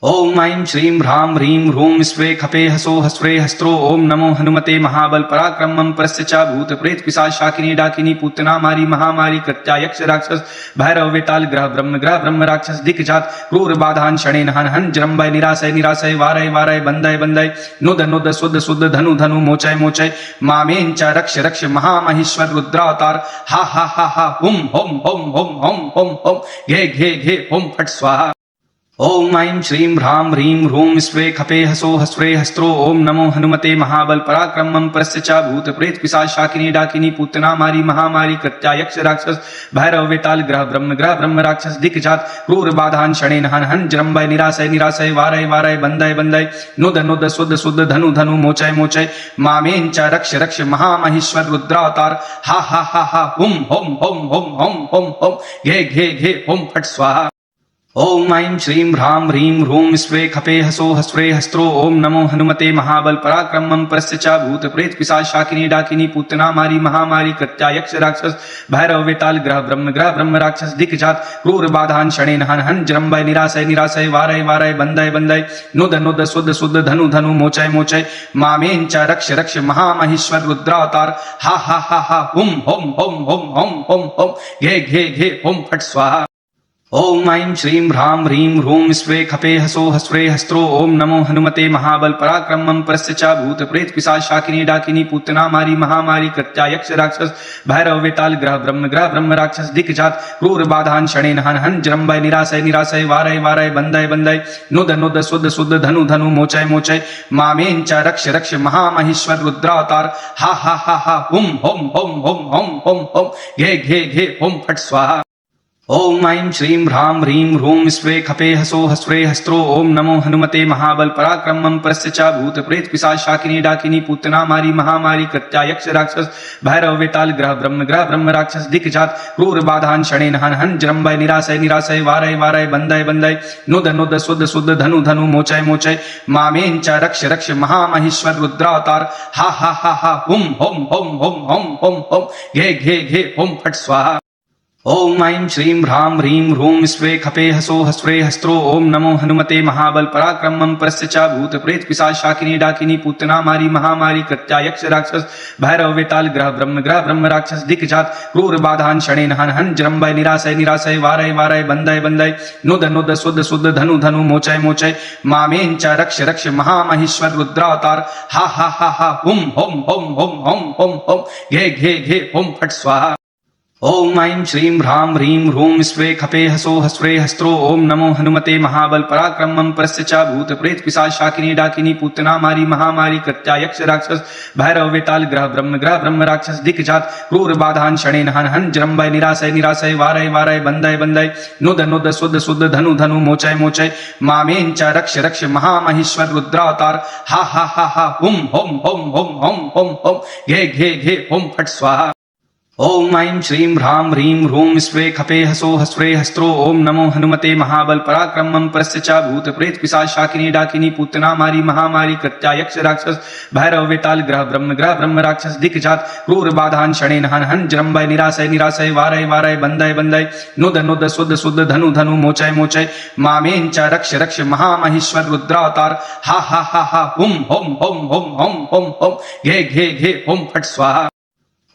ओम ऐं श्रीं ह्रां ह्रीं ह्रूं स्वे खपे हसो हस्रे हस्त्रो ओम नमो हनुमते महाबल पराक्रमं परस्य च भूत प्रेत पिशाच शाकिनी डाकिनी पूतना मारी महामारी कृत्यायक्ष राक्षस भैरव वेताल ग्रह ब्रह्म राक्षस दिक्जात क्रूर बाधान शणेन हन हन जरम्बय निराशय निराशय वारय वारय बंदय बंदय नुद नुद सुद सुद धनु धनु मोचय मोचय मामेन च रक्ष रक्ष महामहेश्वर रुद्रावतार हा हा हा हा हुम हुम हुम हुम हुम हुम हुम घे घे घे हुम फट स्वाहा। ओम ऐं श्रीं ह्रां ह्रीं ह्रूं स्वे खपे हसो हस्वे हस्त्रो ओम नमो हनुमते महाबल पराक्रमं परस्य च भूत प्रेत पिशाच शाकिनी डाकिनी पूतना मारी महामारी कृत्या यक्ष राक्षस भैरव वेताल ग्रह ब्रह्म राक्षस दिक्जात क्रूर बाधान शणेन हन हन जरम्बय निराशय निराशय वारय वारय बंदय बंदय नुद नुद सुद सुद धनु धनु मोचय मोचय मामेन च रक्ष रक्ष महामहेश्वर रुद्रावतार हा हा हा हा हुम home home home home home home घे घे घे होम फट स्वाहा। ओम ऐं श्रीं ह्रां ह्रीं ह्रूं स्वे खपे हसो हस्वे हस्त्रो ओम नमो हनुमते महाबल पराक्रमं परस्य च भूत प्रेत पिशाच शाकिनी डाकिनी पूतना मारी महामारी कृत्या यक्ष राक्षस भैरव वेताल ग्रह ब्रह्म राक्षस दिक्जात क्रूर बाधान शणेन हन हन जरम्बय निराशय निराशय वारय वारय बंदय बंदय नुद नुद सुद सुद धनु धनु मोचय मोचय मामेन च रक्ष रक्ष महामहेश्वर रुद्रावतार हा हा हा हा हुम home home home home home home घे घे घे होम फट स्वाहा। ओम ऐं श्रीं ह्रां ह्रीं ह्रूं स्वे खपे हसो हस्वे हस्त्रो ओम नमो हनुमते महाबल पराक्रमं परस्य च भूत प्रेत पिशाच शाकिनी डाकिनी पूतना मारी महामारी कृत्या यक्ष राक्षस भैरव वेताल ग्रह ब्रह्म राक्षस दिक्जात क्रूर बाधान शणेन हन हन जरम्बय निराशय निराशय वारय वारय बंदय बंदय नुद नुद सुद सुद धनु धनु मोचय मोचय मामेन च रक्ष रक्ष महामहेश्वर रुद्रावतार हा हा हा हा हुम home home home home home home घे घे घे होम फट स्वाहा। ओम ऐं श्रीं ह्रां ह्रीं ह्रूं स्वे खपे हसो हस्वे हस्त्रो ओम नमो हनुमते महाबल पराक्रमं परस्य च भूत प्रेत पिशाच शाकिनी डाकिनी पूतना मारी महामारी कृत्या यक्ष राक्षस भैरव वेताल ग्रह ब्रह्म राक्षस दिक्जात क्रूर बाधान शणेन हन हन जरम्बय निराशय निराशय वारय वारय बंदय बंदय नुद नुद सुद सुद धनु धनु मोचय मोचय मामेन च रक्ष रक्ष महामहेश्वर रुद्रावतार हा हा हा हा हुम home home home home home home घे घे घे होम फट स्वाहा। ओम ऐं श्रीं ह्रां ह्रीं ह्रूं स्वे खपे हसो हस्वे हस्त्रो ओम नमो हनुमते महाबल पराक्रमं परस्य च भूत प्रेत पिशाच शाकिनी डाकिनी पूतना मारी महामारी कृत्या यक्ष राक्षस भैरव वेताल ग्रह ब्रह्म राक्षस दिक्जात क्रूर बाधान शणेन हन हन जरम्बय निराशय निराशय वारय वारय बंदय बंदय नुद नुद सुद सुद धनु धनु मोचय मोचय मामेन च रक्ष रक्ष महामहेश्वर रुद्रावतार हा हा हा हा हुम home home home home home home घे घे घे होम फट स्वाहा। ओम ऐं श्रीं ह्रां ह्रीं ह्रूं स्वे खपे हसो हस्वे हस्त्रो ओम नमो हनुमते महाबल पराक्रमं परस्य च भूत प्रेत पिशाच शाकिनी डाकिनी पूतना मारी महामारी कृत्या यक्ष राक्षस भैरव वेताल ग्रह ब्रह्म राक्षस दिक्जात क्रूर बाधान शणेन हन हन जरम्बय निराशय निराशय वारय वारय बंदय बंदय नुद नुद सुद सुद धनु धनु मोचय मोचय मामेन च रक्ष रक्ष महामहेश्वर रुद्रावतार हा हा हा हा हुम home home home home home home घे घे घे होम फट स्वाहा। ओम ऐं श्रीं ह्रां ह्रीं ह्रूं स्वे खपे हसो हस्वे हस्त्रो ओम नमो हनुमते महाबल पराक्रमं परस्य च भूत प्रेत पिशाच शाकिनी डाकिनी पूतना मारी महामारी कृत्या यक्ष राक्षस भैरव वेताल ग्रह ब्रह्म राक्षस दिक्जात क्रूर बाधान शणेन हन हन जरम्बय निराशय निराशय वारय वारय बंदय बंदय नुद नुद सुद सुद धनु धनु मोचय मोचय मामेन च रक्ष रक्ष महामहेश्वर रुद्रावतार हा हा हा हा हुम home home home home home home घे घे घे होम फट स्वाहा।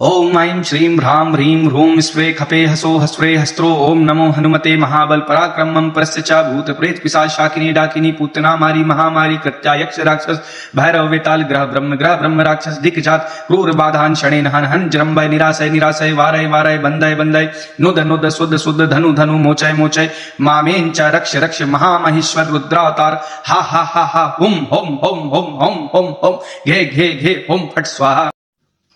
ओम ऐं श्रीं ह्रां ह्रीं ह्रूं स्वे खपे हसो हस्वे हस्त्रो ओम नमो हनुमते महाबल पराक्रमं परस्य च भूत प्रेत पिशाच शाकिनी डाकिनी पूतना मारी महामारी कृत्या यक्ष राक्षस भैरव वेताल ग्रह ब्रह्म राक्षस दिक्जात क्रूर बाधान शणेन हन हन जरम्बय निराशय निराशय वारय वारय बंदय बंदय नुद नुद सुद सुद धनु धनु मोचय मोचय मामेन च रक्ष रक्ष महामहेश्वर रुद्रावतार हा हा हा हा हुम home home home home home home घे घे घे होम फट स्वाहा।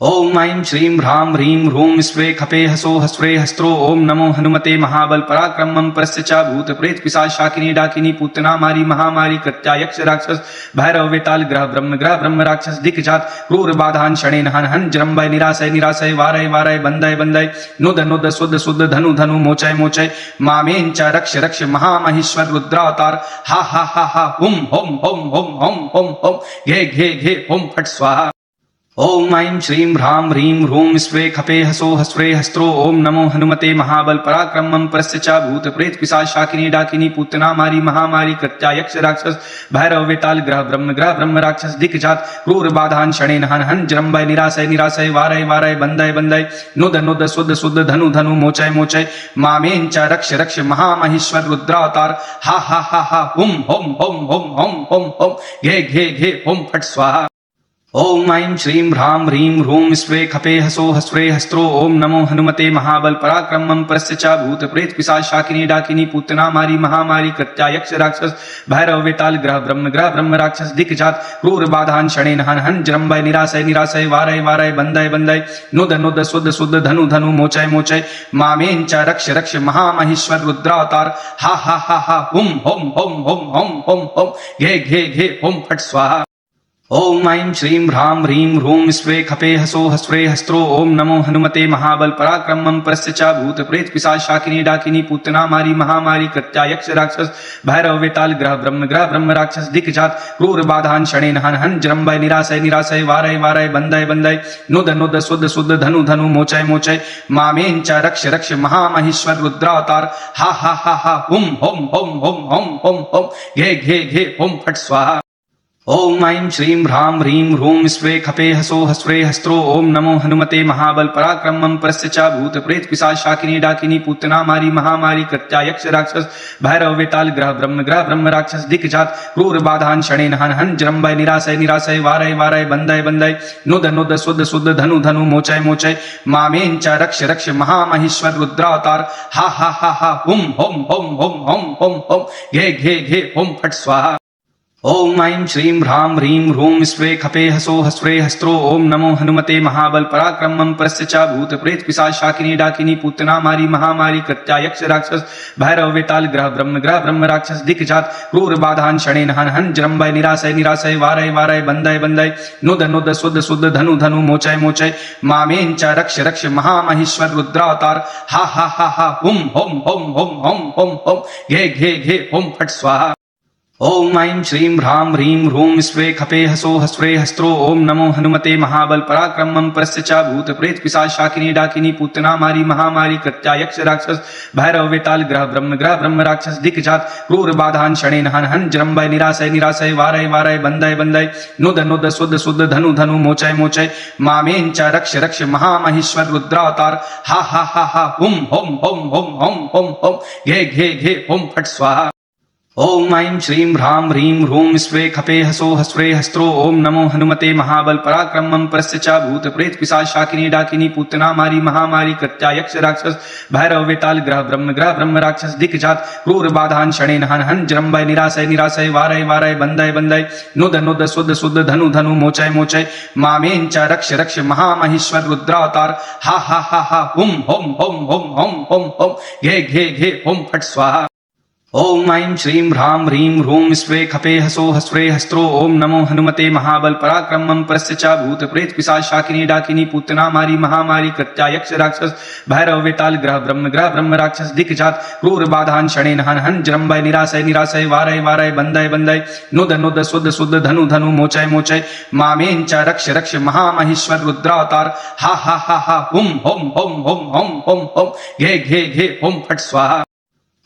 ओम ऐं श्रीं ह्रां ह्रीं ह्रूं स्वे खपे हसो हस्वे हस्त्रो ओम नमो हनुमते महाबल पराक्रमं परस्य च भूत प्रेत पिशाच शाकिनी डाकिनी पूतना मारी महामारी कृत्या यक्ष राक्षस भैरव वेताल ग्रह ब्रह्म राक्षस दिक्जात क्रूर बाधान शणेन हन हन जरम्बय निराशय निराशय वारय वारय बंदय बंदय नुद नुद सुद सुद धनु धनु मोचय मोचय मामेन च रक्ष रक्ष महामहेश्वर रुद्रावतार हा हा हा हा हुम home home home home home home घे घे घे होम फट स्वाहा। ओम ऐं श्रीं ह्रां ह्रीं ह्रूं स्वे खपे हसो हस्वे हस्त्रो ओम नमो हनुमते महाबल पराक्रमं परस्य च भूत प्रेत पिशाच शाकिनी डाकिनी पूतना मारी महामारी कृत्या यक्ष राक्षस भैरव वेताल ग्रह ब्रह्म राक्षस दिक्जात क्रूर बाधान शणेन हन हन जरम्बय निराशय निराशय वारय वारय बंदय बंदय नुद नुद सुद सुद धनु धनु मोचय मोचय मामेन च रक्ष रक्ष महामहेश्वर रुद्रावतार हा हा हा हा हुम home home home home home home घे घे घे होम फट स्वाहा। ओम ऐं श्रीं ह्रां ह्रीं ह्रूं स्वे खपे हसो हस्रे हस्त्रो ओम नमो हनुमते महाबल पराक्रमं परस्य च भूत प्रेत पिशाच शाकिनी डाकिनी पूतना मारी महामारी कृत्या यक्ष राक्षस भैरव वेताल ग्रह ब्रह्म राक्षस दिक्जात क्रूर बाधान शणेन हन हन जरम्बय निराशय निराशय वारय वारय बंदय बंदय नुद नुद सुद सुद धनु धनु मोचय मोचय मामेन च रक्ष रक्ष महामहेश्वर रुद्रावतार हा हा हा हा हुम home home home home home home घे घे घे होम फट स्वाहा। ओम ऐं श्रीं ह्रां ह्रीं ह्रूं स्वे खपे हसो हस्रे हस्त्रो ओम नमो हनुमते महाबल पराक्रमं परस्य च भूत प्रेत पिशाच शाकिनी डाकिनी पूतना मारी महामारी कृत्या यक्ष राक्षस भैरव वेताल ग्रह ब्रह्म राक्षस दिक्जात क्रूर बाधान शणेन हन हन जरम्बय निराशय निराशय वारय वारय बंदय बंदय नुद नुद सुद सुद धनु धनु मोचय मोचय मामेन च रक्ष रक्ष महामहेश्वर रुद्रावतार हा हा हा हा हुम home home home home home home घे घे घे होम फट स्वाहा। ओम ऐं श्रीं ह्रां ह्रीं ह्रूं स्वे खपे हसो हस्रे हस्त्रो ओम नमो हनुमते महाबल पराक्रमं परस्य च भूत प्रेत पिशाच शाकिनी डाकिनी पूतना मारी महामारी कृत्या यक्ष राक्षस भैरव वेताल ग्रह ब्रह्म राक्षस दिक्जात क्रूर बाधान शणेन हन हन जरम्बय निराशय निराशय वारय वारय बंदय बंदय नुद नुद सुद सुद धनु धनु मोचय मोचय मामेन च रक्ष रक्ष महामहेश्वर रुद्रावतार हा हा हा हा हुम home home home home home home घे घे घे होम फट स्वाहा। ओम ऐं श्रीं ह्रां ह्रीं ह्रूं स्वे खपे हसो हस्रे हस्त्रो ओम नमो हनुमते महाबल पराक्रमं परस्य च भूत प्रेत पिशाच शाकिनी डाकिनी पूतना मारी महामारी कृत्या यक्ष राक्षस भैरव वेताल ग्रह ब्रह्म राक्षस दिक्जात क्रूर बाधान शणेन हन हन जरम्बय निराशय निराशय वारय वारय बंदय बंदय नुद नुद सुद सुद धनु धनु मोचय मोचय मामेन च रक्ष रक्ष महामहेश्वर रुद्रावतार हा हा हा हा हुम home home home home home home घे घे घे होम फट स्वाहा। ओम ऐं श्रीं ह्रां ह्रीं ह्रूं स्वे खपे हसो हस्रे हस्त्रो ओम नमो हनुमते महाबल पराक्रमं परस्य च भूत प्रेत पिशाच शाकिनी डाकिनी पूतना मारी महामारी कृत्या यक्ष राक्षस भैरव वेताल ग्रह ब्रह्म राक्षस दिक्जात क्रूर बाधान शणेन हन हन जरम्बय निराशय निराशय वारय वारय बंदय बंदय नुद नुद सुद सुद धनु धनु मोचय मोचय मामेन च रक्ष रक्ष महामहेश्वर रुद्रावतार हा हा हा हा हुम home home home home home home घे घे घे होम फट स्वाहा। ओम ऐं श्रीं ह्रां ह्रीं ह्रूं स्वे खपे हसो हस्रे हस्त्रो ओम नमो हनुमते महाबल पराक्रमं परस्य च भूत प्रेत पिशाच शाकिनी डाकिनी पूतना मारी महामारी कृत्या यक्ष राक्षस भैरव वेताल ग्रह ब्रह्म राक्षस दिक्जात क्रूर बाधान शणेन हन हन जरम्बय निराशय निराशय वारय वारय बंदय बंदय नुद नुद सुद सुद धनु धनु मोचय मोचय मामेन च रक्ष रक्ष महामहेश्वर रुद्रावतार हा हा हा हा हुम home home home home home home घे घे घे होम फट स्वाहा। ओम ऐं श्रीं ह्रां ह्रीं ह्रूं स्वे खपे हसो हस्रे हस्त्रो ओम नमो हनुमते महाबल पराक्रमं परस्य च भूत प्रेत पिशाच शाकिनी डाकिनी पूतना मारी महामारी कृत्या यक्ष राक्षस भैरव वेताल ग्रह ब्रह्म राक्षस दिक्जात क्रूर बाधान शणेन हन हन जरम्बय निराशय निराशय वारय वारय बंदय बंदय नुद नुद सुद सुद धनु धनु मोचय मोचय मामेन च रक्ष रक्ष महामहेश्वर रुद्रावतार हा हा हा हा हुम home home home home home home घे घे घे होम फट स्वाहा।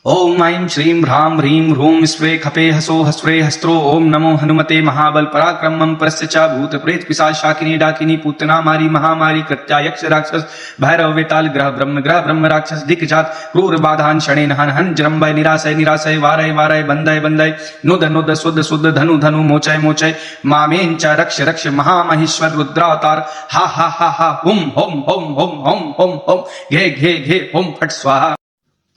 ओम ऐं श्रीं ह्रां ह्रीं ह्रूं स्वे खपे हसो हस्रे हस्त्रो ओम नमो हनुमते महाबल पराक्रमं परस्य च भूत प्रेत पिशाच शाकिनी डाकिनी पूतना मारी महामारी कृत्या यक्ष राक्षस भैरव वेताल ग्रह ब्रह्म राक्षस दिक्जात क्रूर बाधान शणेन हन हन जरम्बय निराशय निराशय वारय वारय बंदय बंदय नुद नुद सुद सुद धनु धनु मोचय मोचय मामेन च रक्ष रक्ष महामहेश्वर रुद्रावतार हा हा हा हा हुम home home home home home home घे घे घे होम फट स्वाहा।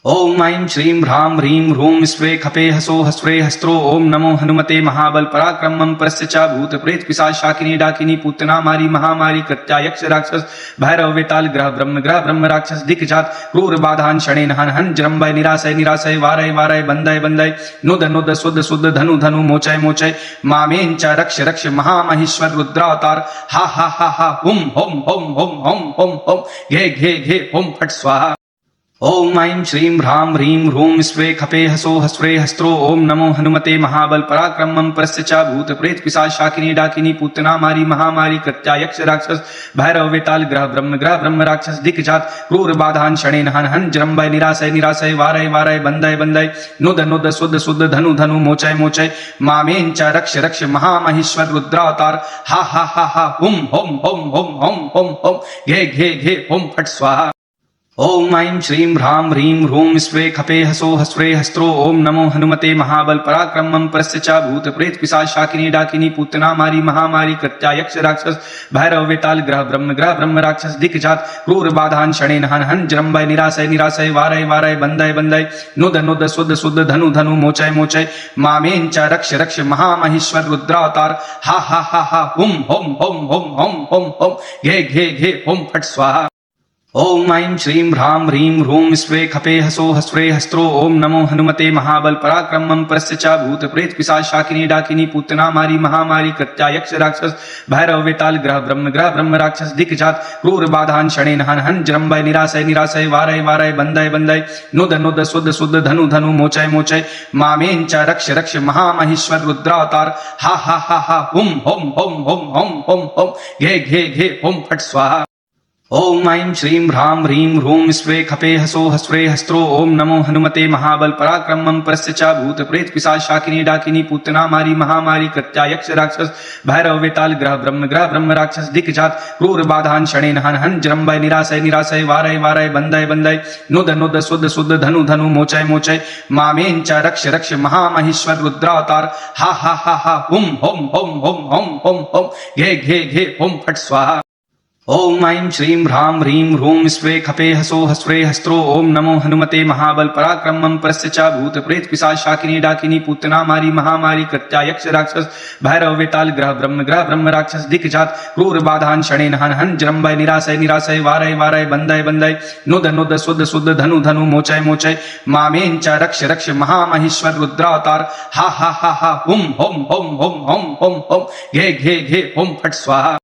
ओम ऐं श्रीं ह्रां ह्रीं ह्रूं स्वे खपे हसो हस्रे हस्त्रो ओम नमो हनुमते महाबल पराक्रमं परस्य च भूत प्रेत पिशाच शाकिनी डाकिनी पूतना मारी महामारी कृत्या यक्ष राक्षस भैरव वेताल ग्रह ब्रह्म राक्षस दिक्जात क्रूर बाधान शणेन हन हन जरम्बय निराशय निराशय वारय वारय बंदय बंदय नुद नुद सुद सुद धनु धनु मोचय मोचय मामेन च रक्ष रक्ष महामहेश्वर रुद्रावतार हा हा हा हा हुम home home home home home home घे घे घे होम फट स्वाहा। ओम ऐं श्रीं ह्रां ह्रीं ह्रूं स्वे खपे हसो हस्रे हस्त्रो ओम नमो हनुमते महाबल पराक्रमं परस्य च भूत प्रेत पिशाच शाकिनी डाकिनी पूतना मारी महामारी कृत्या यक्ष राक्षस भैरव वेताल ग्रह ब्रह्म राक्षस दिक्जात क्रूर बाधान शणेन हन हन जरम्बय निराशय निराशय वारय वारय बंदय बंदय नुद नुद सुद सुद धनु धनु मोचय मोचय मामेन च रक्ष रक्ष महामहेश्वर रुद्रावतार हा हा हा हा हुम home home home home home home घे घे घे होम फट स्वाहा। ओम ऐं श्रीं ह्रां ह्रीं ह्रूं स्वे खपे हसो हस्वे हस्त्रो ओम नमो हनुमते महाबल पराक्रमं परस्य च भूत प्रेत पिशाच शाकिनी डाकिनी पूतना मारी महामारी कृत्या यक्ष राक्षस भैरव वेताल ग्रह ब्रह्म राक्षस दिक्जात क्रूर बाधान शणेन हन हन जरम्बय निराशय निराशय वारय वारय बंदय बंदय नुद नुद सुद सुद धनु धनु मोचय मोचय मामेन च रक्ष रक्ष महामहेश्वर रुद्रावतार हा हा हा हा हुम home home home home home home घे घे घे होम फट स्वाहा। ओम ऐं श्रीं ह्रां ह्रीं ह्रूं स्वे खपे हसो हस्वे हस्त्रो ओम नमो हनुमते महाबल पराक्रमं परस्य च भूत प्रेत पिशाच शाकिनी डाकिनी पूतना मारी महामारी कृत्या यक्ष राक्षस भैरव वेताल ग्रह ब्रह्म राक्षस दिक्जात क्रूर बाधान शणेन हन हन जरम्बय निराशय निराशय वारय वारय बंदय बंदय नुद नुद सुद सुद धनु धनु मोचय मोचय मामेन च रक्ष रक्ष महामहेश्वर रुद्रावतार हा हा हा हा हुम home home home home home home घे घे घे होम फट स्वाहा। ओम ऐं श्रीं ह्रां ह्रीं ह्रूं स्वे खपे हसो हस्वे हस्त्रो ओम नमो हनुमते महाबल पराक्रमं परस्य च भूत प्रेत पिशाच शाकिनी डाकिनी पूतना मारी महामारी कृत्या यक्ष राक्षस भैरव वेताल ग्रह ब्रह्म राक्षस दिक्जात क्रूर बाधान शणेन हन हन जरम्बय निराशय निराशय वारय वारय बंदय बंदय नुद नुद सुद सुद धनु धनु मोचय मोचय मामेन च रक्ष रक्ष महामहेश्वर रुद्रावतार हा हा हा हा हुम home home home home home home घे घे घे होम फट स्वाहा। ओम ऐं श्रीं ह्रां ह्रीं ह्रूं स्वे खपे हसो हस्वे हस्त्रो ओम नमो हनुमते महाबल पराक्रमं परस्य च भूत प्रेत पिशाच शाकिनी डाकिनी पूतना मारी महामारी कृत्या यक्ष राक्षस भैरव वेताल ग्रह ब्रह्म राक्षस दिक्जात क्रूर बाधान शणेन हन हन जरम्बय निराशय निराशय वारय वारय बंदय बंदय नुद नुद सुद सुद धनु धनु मोचय मोचय मामेन च रक्ष रक्ष महामहेश्वर रुद्रावतार हा हा हा हा हुम home home home home home home घे घे घे होम फट स्वाहा।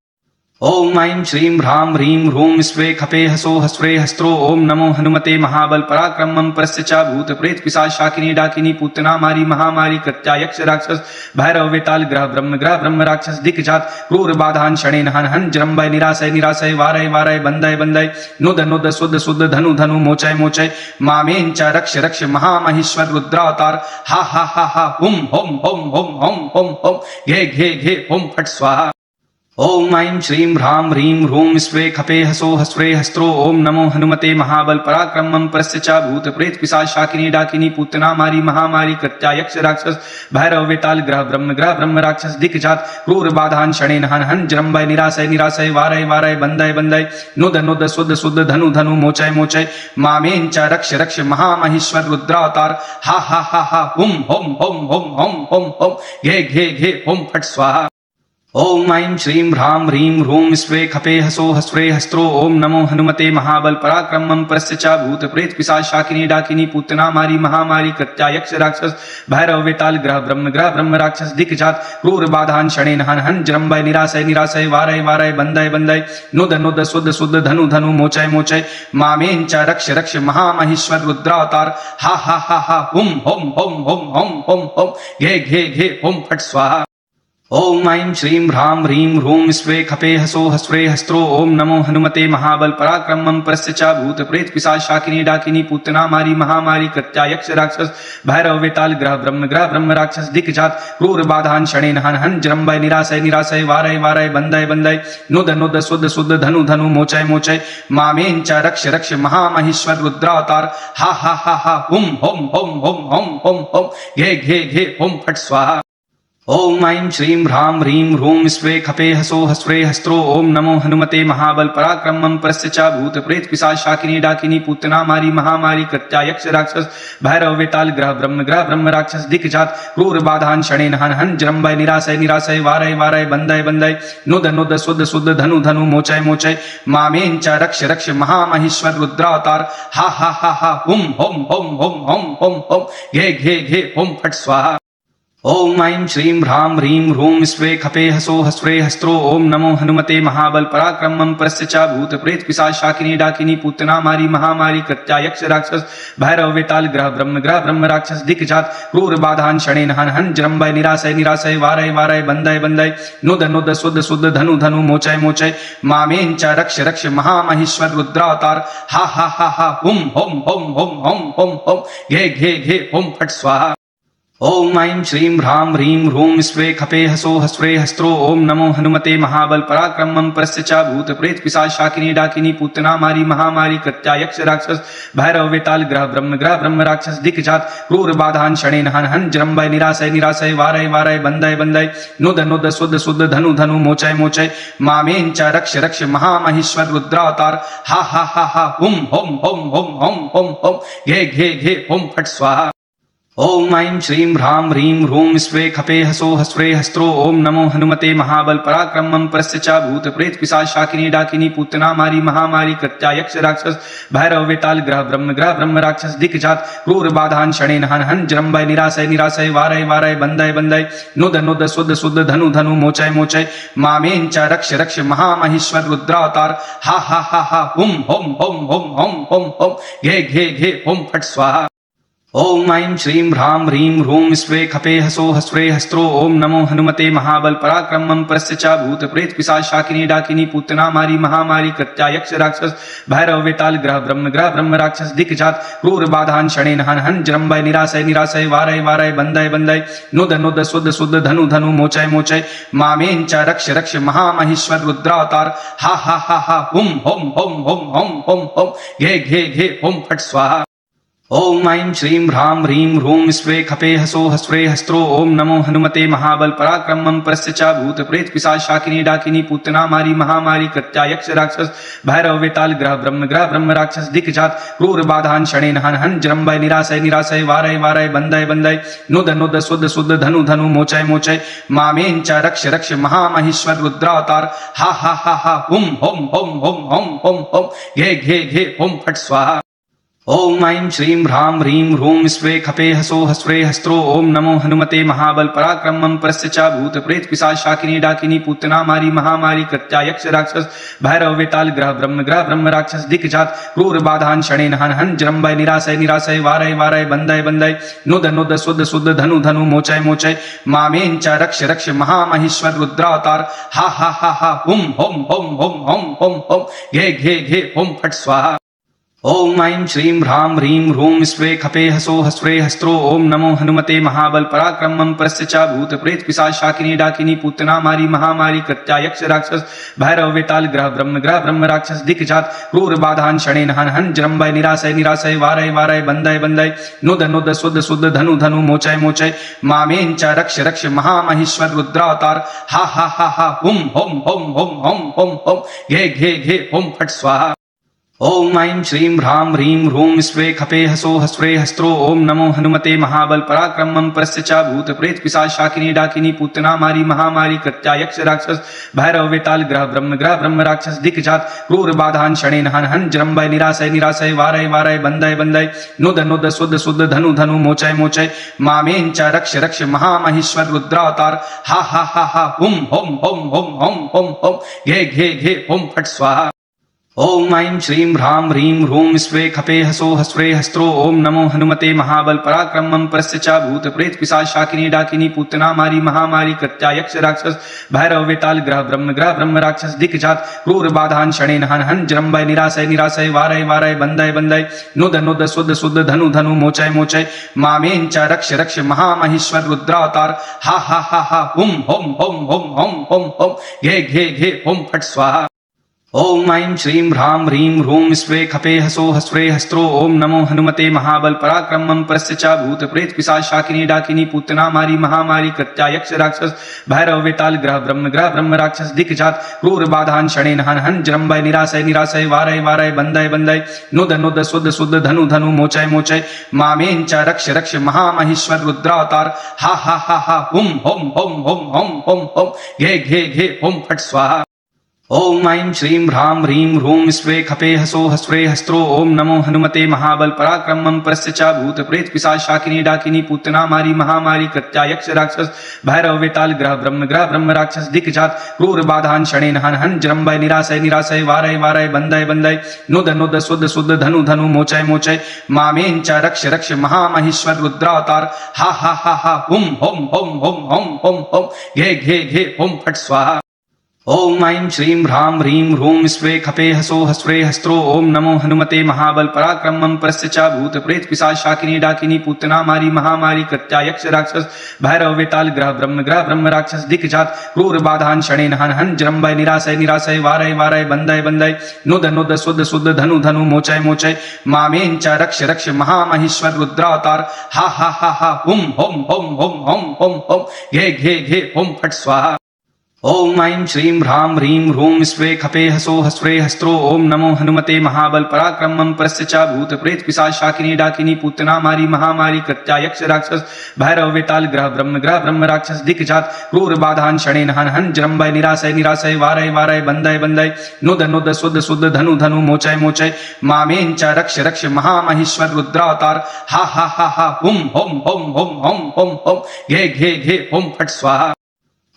ओम ऐं श्रीं ह्रां ह्रीं ह्रूं स्वे खपे हसो हस्वे हस्त्रो ओम नमो हनुमते महाबल पराक्रमं परस्य च भूत प्रेत पिशाच शाकिनी डाकिनी पूतना मारी महामारी कृत्या यक्ष राक्षस भैरव वेताल ग्रह ब्रह्म राक्षस दिक्जात क्रूर बाधान शणेन हन हन जरम्बय निराशय निराशय वारय वारय बंदय बंदय नुद नुद सुद सुद धनु धनु मोचय मोचय मामेन च रक्ष रक्ष महामहेश्वर रुद्रावतार हा हा हा हा हुम home home home home home home घे घे घे होम फट स्वाहा। ओम ऐं श्रीं ह्रां ह्रीं ह्रूं स्वे खपे हसो हस्वे हस्त्रो ओम नमो हनुमते महाबल पराक्रमं परस्य च भूत प्रेत पिशाच शाकिनी डाकिनी पूतना मारी महामारी कृत्या यक्ष राक्षस भैरव वेताल ग्रह ब्रह्म राक्षस दिक्जात क्रूर बाधान शणेन हन हन जरम्बय निराशय निराशय वारय वारय बंदय बंदय नुद नुद सुद सुद धनु धनु मोचय मोचय मामेन च रक्ष रक्ष महामहेश्वर रुद्रावतार हा हा हा हा हुम home home home home home home घे घे घे होम फट स्वाहा। ओम ऐं श्रीं ह्रां ह्रीं ह्रूं स्वे खपे हसो हस्वे हस्त्रो ओम नमो हनुमते महाबल पराक्रमं परस्य च भूत प्रेत पिशाच शाकिनी डाकिनी पूतना मारी महामारी कृत्या यक्ष राक्षस भैरव वेताल ग्रह ब्रह्म राक्षस दिक्जात क्रूर बाधान शणेन हन हन जरम्बय निराशय निराशय वारय वारय बंदय बंदय नुद नुद सुद सुद धनु धनु मोचय मोचय मामेन च रक्ष रक्ष महामहेश्वर रुद्रावतार हा हा हा हा हुम home home home home home home घे घे घे होम फट स्वाहा। ओम ऐं श्रीं ह्रां ह्रीं ह्रूं स्वे खपे हसो हस्वे हस्त्रो ओम नमो हनुमते महाबल पराक्रमं परस्य च भूत प्रेत पिशाच शाकिनी डाकिनी पूतना मारी महामारी कृत्या यक्ष राक्षस भैरव वेताल ग्रह ब्रह्म राक्षस दिक्जात क्रूर बाधान शणेन हन हन जरम्बय निराशय निराशय वारय वारय बंदय बंदय नुद नुद सुद सुद धनु धनु मोचय मोचय मामेन च रक्ष रक्ष महामहेश्वर रुद्रावतार हा हा हा हा हुम home home home home home home घे घे घे होम फट स्वाहा। ओम ऐं श्रीं ह्रां ह्रीं ह्रूं स्वे खपे हसो हस्वे हस्त्रो ओम नमो हनुमते महाबल पराक्रमं परस्य च भूत प्रेत पिशाच शाकिनी डाकिनी पूतना मारी महामारी कृत्या यक्ष राक्षस भैरव वेताल ग्रह ब्रह्म राक्षस दिक्जात क्रूर बाधान शणेन हन हन जरम्बय निराशय निराशय वारय वारय बंदय बंदय नुद नुद सुद सुद धनु धनु मोचय मोचय मामेन च रक्ष रक्ष महामहेश्वर रुद्रावतार हा हा हा हा हुम home home home home home home घे घे घे होम फट स्वाहा। ओम ऐं श्रीं ह्रां ह्रीं ह्रूं स्वे खपे हसो हस्वे हस्त्रो ओम नमो हनुमते महाबल पराक्रमं परस्य च भूत प्रेत पिशाच शाकिनी डाकिनी पूतना मारी महामारी कृत्या यक्ष राक्षस भैरव वेताल ग्रह ब्रह्म राक्षस दिक्जात क्रूर बाधान शणेन हन हन जरम्बय निराशय निराशय वारय वारय बंदय बंदय नुद नुद सुद सुद धनु धनु मोचय मोचय मामेन च रक्ष रक्ष महामहेश्वर रुद्रावतार हा हा हा हा हुम home home home home home home घे घे घे होम फट स्वाहा। ओम ऐं श्रीं ह्रां ह्रीं ह्रूं स्वे खपे हसो हस्वे हस्त्रो ओम नमो हनुमते महाबल पराक्रमं परस्य च भूत प्रेत पिशाच शाकिनी डाकिनी पूतना मारी महामारी कृत्या यक्ष राक्षस भैरव वेताल ग्रह ब्रह्म राक्षस दिक्जात क्रूर बाधान शणेन हन हन जरम्बय निराशय निराशय वारय वारय बंदय बंदय नुद नुद सुद सुद धनु धनु मोचय मोचय मामेन च रक्ष रक्ष महामहेश्वर रुद्रावतार हा हा हा हा हुम home home home home home home घे घे घे होम फट स्वाहा। ओम ऐं श्रीं ह्रां ह्रीं ह्रूं स्वे खपे हसो हस्वे हस्त्रो ओम नमो हनुमते महाबल पराक्रमं परस्य च भूत प्रेत पिशाच शाकिनी डाकिनी पूतना मारी महामारी कृत्या यक्ष राक्षस भैरव वेताल ग्रह ब्रह्म राक्षस दिक्जात क्रूर बाधान शणेन हन हन जरम्बय निराशय निराशय वारय वारय बंदय बंदय नुद नुद सुद सुद धनु धनु मोचय मोचय मामेन च रक्ष रक्ष महामहेश्वर रुद्रावतार हा हा हा हा हुम home home home home home home घे घे घे होम फट स्वाहा। ओम ऐं श्रीं ह्रां ह्रीं ह्रूं स्वे खपे हसो हस्वे हस्त्रो ओम नमो हनुमते महाबल पराक्रमं परस्य च भूत प्रेत पिशाच शाकिनी डाकिनी पूतना मारी महामारी कृत्या यक्ष राक्षस भैरव वेताल ग्रह ब्रह्म राक्षस दिक्जात क्रूर बाधान शणेन हन हन जरम्बय निराशय निराशय वारय वारय बंदय बंदय नुद नुद सुद सुद धनु धनु मोचय मोचय मामेन च रक्ष रक्ष महामहेश्वर रुद्रावतार हा हा हा हा हुम home home home home home home घे घे घे होम फट स्वाहा। ओम ऐं श्रीं ह्रां ह्रीं ह्रूं स्वे खपे हसो हस्वे हस्त्रो ओम नमो हनुमते महाबल पराक्रमं परस्य च भूत प्रेत पिशाच शाकिनी डाकिनी पूतना मारी महामारी कृत्या यक्ष राक्षस भैरव वेताल ग्रह ब्रह्म राक्षस दिक्जात क्रूर बाधान शणेन हन हन जरम्बय निराशय निराशय वारय वारय बंदय बंदय नुद नुद सुद सुद धनु धनु मोचय मोचय मामेन च रक्ष रक्ष महामहेश्वर रुद्रावतार हा हा हा हा हुम home home home home home home घे घे घे होम फट स्वाहा। ओम ऐं श्रीं ह्रां ह्रीं ह्रूं स्वे खपे हसो हस्वे हस्त्रो ओम नमो हनुमते महाबल पराक्रमं परस्य च भूत प्रेत पिशाच शाकिनी डाकिनी पूतना मारी महामारी कृत्या यक्ष राक्षस भैरव वेताल ग्रह ब्रह्म राक्षस दिक्जात क्रूर बाधान शणेन हन हन जरम्बय निराशय निराशय वारय वारय बंदय बंदय नुद नुद सुद सुद धनु धनु मोचय मोचय मामेन च रक्ष रक्ष महामहेश्वर रुद्रावतार हा हा हा हा हुम home home home home home home घे घे घे होम फट स्वाहा। ओम ऐं श्रीं ह्रां ह्रीं ह्रूं स्वे खपे हसो हस्वे हस्त्रो ओम नमो हनुमते महाबल पराक्रमं परस्य च भूत प्रेत पिशाच शाकिनी डाकिनी पूतना मारी महामारी कृत्या यक्ष राक्षस भैरव वेताल ग्रह ब्रह्म राक्षस दिक्जात क्रूर बाधान शणेन हन हन जरम्बय निराशय निराशय वारय वारय बंदय बंदय नुद नुद सुद सुद धनु धनु मोचय मोचय मामेन च रक्ष रक्ष महामहेश्वर रुद्रावतार हा हा हा हा हुम home home home home home home घे घे घे होम फट स्वाहा। ओम ऐं श्रीं ह्रां ह्रीं ह्रूं स्वे खपे हसो हस्वे हस्त्रो ओम नमो हनुमते महाबल पराक्रमं परस्य च भूत प्रेत पिशाच शाकिनी डाकिनी पूतना मारी महामारी कृत्या यक्ष राक्षस भैरव वेताल ग्रह ब्रह्म राक्षस दिक्जात क्रूर बाधान शणेन हन हन जरम्बय निराशय निराशय वारय वारय बंदय बंदय नुद नुद सुद सुद धनु धनु मोचय मोचय मामेन च रक्ष रक्ष महामहेश्वर रुद्रावतार हा हा हा हा हुम home home home home home home घे घे घे होम फट स्वाहा। ओम ऐं श्रीं ह्रां ह्रीं ह्रूं स्वे खपे हसो हस्वे हस्त्रो ओम नमो हनुमते महाबल पराक्रमं परस्य च भूत प्रेत पिशाच शाकिनी डाकिनी पूतना मारी महामारी कृत्या यक्ष राक्षस भैरव वेताल ग्रह ब्रह्म राक्षस दिक्जात क्रूर बाधान शणेन हन हन जरम्बय निराशय निराशय वारय वारय बंदय बंदय नुद नुद सुद सुद धनु धनु मोचय मोचय मामेन च रक्ष रक्ष महामहेश्वर रुद्रावतार हा हा हा हा हुम home home home home home home घे घे घे होम फट स्वाहा। ओम ऐं श्रीं ह्रां ह्रीं ह्रूं स्वे खपे हसो हस्वे हस्त्रो ओम नमो हनुमते महाबल पराक्रमं परस्य च भूत प्रेत पिशाच शाकिनी डाकिनी पूतना मारी महामारी कृत्या यक्ष राक्षस भैरव वेताल ग्रह ब्रह्म राक्षस दिक्जात क्रूर बाधान शणेन हन हन जरम्बय निराशय निराशय वारय वारय बंदय बंदय नुद नुद सुद सुद धनु धनु मोचय मोचय मामेन च रक्ष रक्ष महामहेश्वर रुद्रावतार हा हा हा हा हुम home home home home home home घे घे घे होम फट स्वाहा। ओम ऐं श्रीं ह्रां ह्रीं ह्रूं स्वे खपे हसो हस्वे हस्त्रो ओम नमो हनुमते महाबल पराक्रमं परस्य च भूत प्रेत पिशाच शाकिनी डाकिनी पूतना मारी महामारी कृत्या यक्ष राक्षस भैरव वेताल ग्रह ब्रह्म राक्षस दिक्जात क्रूर बाधान शणेन हन हन जरम्बय निराशय निराशय वारय वारय बंदय बंदय नुद नुद सुद सुद धनु धनु मोचय मोचय मामेन च रक्ष रक्ष महामहेश्वर रुद्रावतार हा हा हा हा हुम home home home home home home घे घे घे होम फट स्वाहा। ओम ऐं श्रीं ह्रां ह्रीं ह्रूं स्वे खपे हसो हस्रे हस्त्रो ओम नमो हनुमते महाबल पराक्रमं परस्य च भूत प्रेत पिशाच शाकिनी डाकिनी पूतना मारी महामारी कृत्यायक्ष राक्षस भैरव वेताल ग्रह ब्रह्म राक्षस दिक्जात क्रूर बाधान शणेन हन हन जरम्बय निराशय निराशय वारय वारय बंदय बंदय नुद नुद शुद्ध शुद्ध धनु धनु मोचय मोचय मामेन च रक्ष रक्ष महामहेश्वर रुद्रावतार हा हा हा हा हुम home home home home home home घे घे घे होम फट स्वाहा। ओम ऐं श्रीं ह्रां ह्रीं ह्रूं स्वे खपे हसो हस्रे हस्त्रो ओम नमो हनुमते महाबल पराक्रमं परस्य च भूत प्रेत पिशाच शाकिनी डाकिनी पूतना मारी महामारी कृत्यायक्ष राक्षस भैरव वेताल ग्रह ब्रह्म राक्षस दिक्जात क्रूर बाधान शणेन हन हन जरम्बय निराशय निराशय वारय वारय बंदय बंदय नुद नुद शुद्ध शुद्ध धनु धनु मोचय मोचय मामेन च रक्ष रक्ष महामहेश्वर रुद्रावतार हा हा हा हा हुम home home home home home home घे घे घे होम फट स्वाहा।